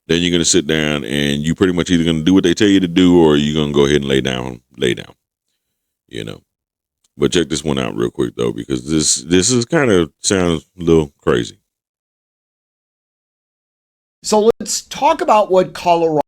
A: Then you're going to sit down and you pretty much either going to do what they tell you to do, or you're going to go ahead and lay down, you know. But check this one out real quick, though, because this is kind of sounds a little crazy.
I: So let's talk about what Colorado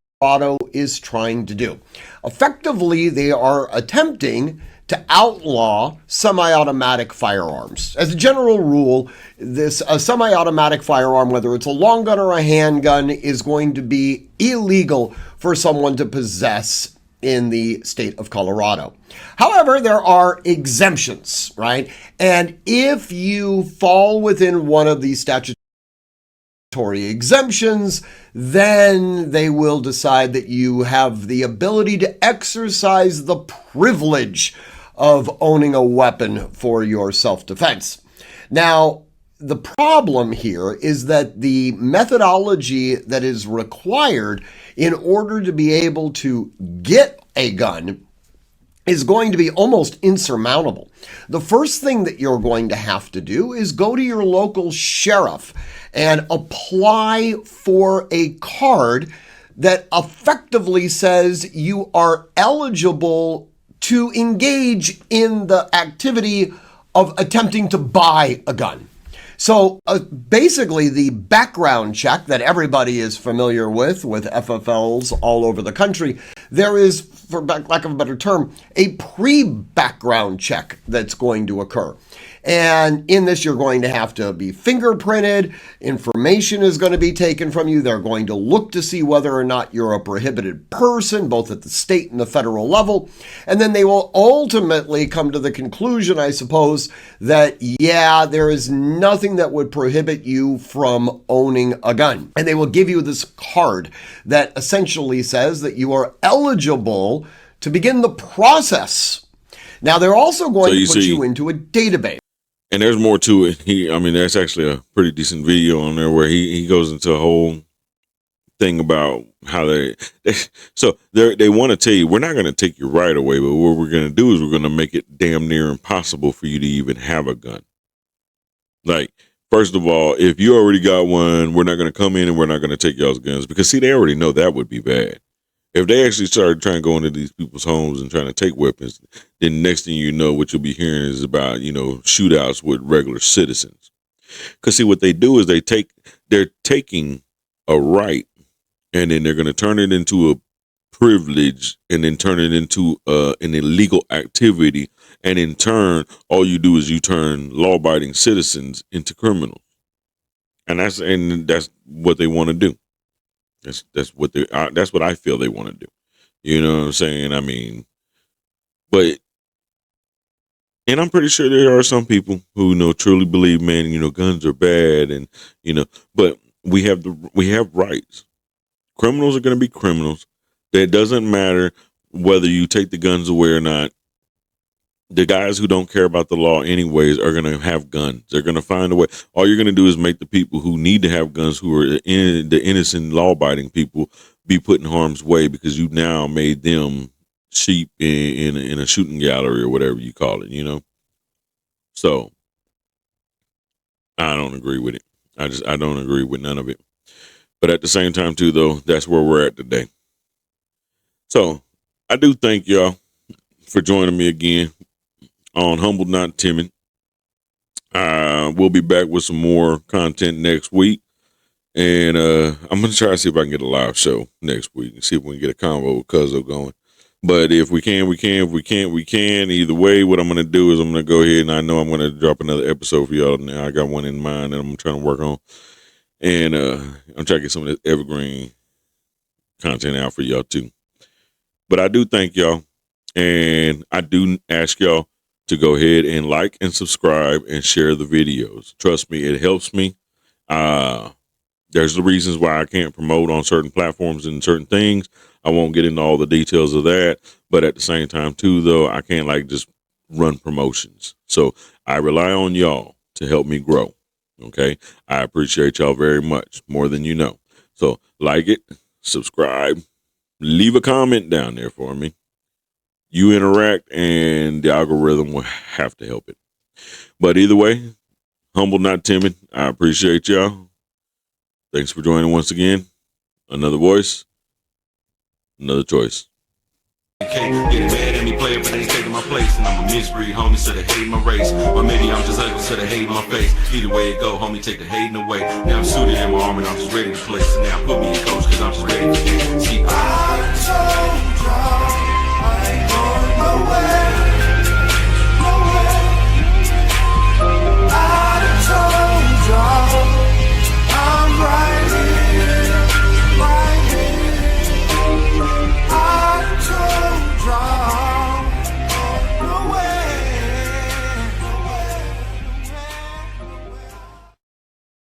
I: is trying to do. Effectively, they are attempting to outlaw semi-automatic firearms. As a general rule, a semi-automatic firearm, whether it's a long gun or a handgun, is going to be illegal for someone to possess in the state of Colorado. However, there are exemptions, right? And if you fall within one of these statutory exemptions, then they will decide that you have the ability to exercise the privilege of owning a weapon for your self-defense. Now, the problem here is that the methodology that is required in order to be able to get a gun is going to be almost insurmountable. The first thing that you're going to have to do is go to your local sheriff and apply for a card that effectively says you are eligible to engage in the activity of attempting to buy a gun. So basically the background check that everybody is familiar with FFLs all over the country, there is, for lack of a better term, a pre-background check that's going to occur. And in this, you're going to have to be fingerprinted. Information is going to be taken from you. They're going to look to see whether or not you're a prohibited person, both at the state and the federal level. And then they will ultimately come to the conclusion, I suppose, that, yeah, there is nothing that would prohibit you from owning a gun. And they will give you this card that essentially says that you are eligible to begin the process. Now, they're also going to put you into a database.
A: And there's more to it. There's actually a pretty decent video on there where he goes into a whole thing about how they want to tell you, we're not going to take your right away, but what we're going to do is we're going to make it damn near impossible for you to even have a gun. Like, first of all, if you already got one, we're not going to come in and we're not going to take y'all's guns, because see, they already know that would be bad. If they actually started trying to go into these people's homes and trying to take weapons, then next thing you know, what you'll be hearing is about, shootouts with regular citizens. Because see, what they do is they're taking a right, and then they're going to turn it into a privilege, and then turn it into an illegal activity. And in turn, all you do is you turn law-abiding citizens into criminals. And that's what they want to do. That's what I feel they want to do. You know what I'm saying? And I'm pretty sure there are some people who truly believe, man, guns are bad, and but we have rights. Criminals are going to be criminals. It doesn't matter whether you take the guns away or not. The guys who don't care about the law anyways are going to have guns. They're going to find a way. All you're going to do is make the people who need to have guns, who are the innocent law-abiding people, be put in harm's way, because you now made them sheep in a shooting gallery or whatever you call it, So I don't agree with it. I don't agree with none of it. But at the same time, too, though, that's where we're at today. So I do thank y'all for joining me again on Humble Not Timid. We'll be back with some more content next week. And I'm going to try to see if I can get a live show next week and see if we can get a convo with Cuzzo going. But if we can, we can. If we can't, we can. Either way, what I'm going to do is I'm going to go ahead, and I know I'm going to drop another episode for y'all. Now I got one in mind that I'm trying to work on. And I'm trying to get some of this evergreen content out for y'all too. But I do thank y'all. And I do ask y'all to go ahead and like and subscribe and share the videos. Trust me, it helps me. There's the reasons why I can't promote on certain platforms and certain things. I won't get into all the details of that. But at the same time, too, though, I can't just run promotions. So I rely on y'all to help me grow. Okay? I appreciate y'all very much, more than you know. So like it, subscribe, leave a comment down there for me. You interact, and the algorithm will have to help it. But either way, Humble Not Timid, I appreciate y'all. Thanks for joining once again. Another voice, another choice.
B: Getting mad at me, player, but they ain't taking my place. And I'm a misbreed, homie, so they hate my race. Or maybe I'm just ugly, so they hate my face. Either way it go, homie, take the hating away. Now I'm suited in my armor, and I'm just ready to play. So now put me in coach, cause I'm just ready to play. See,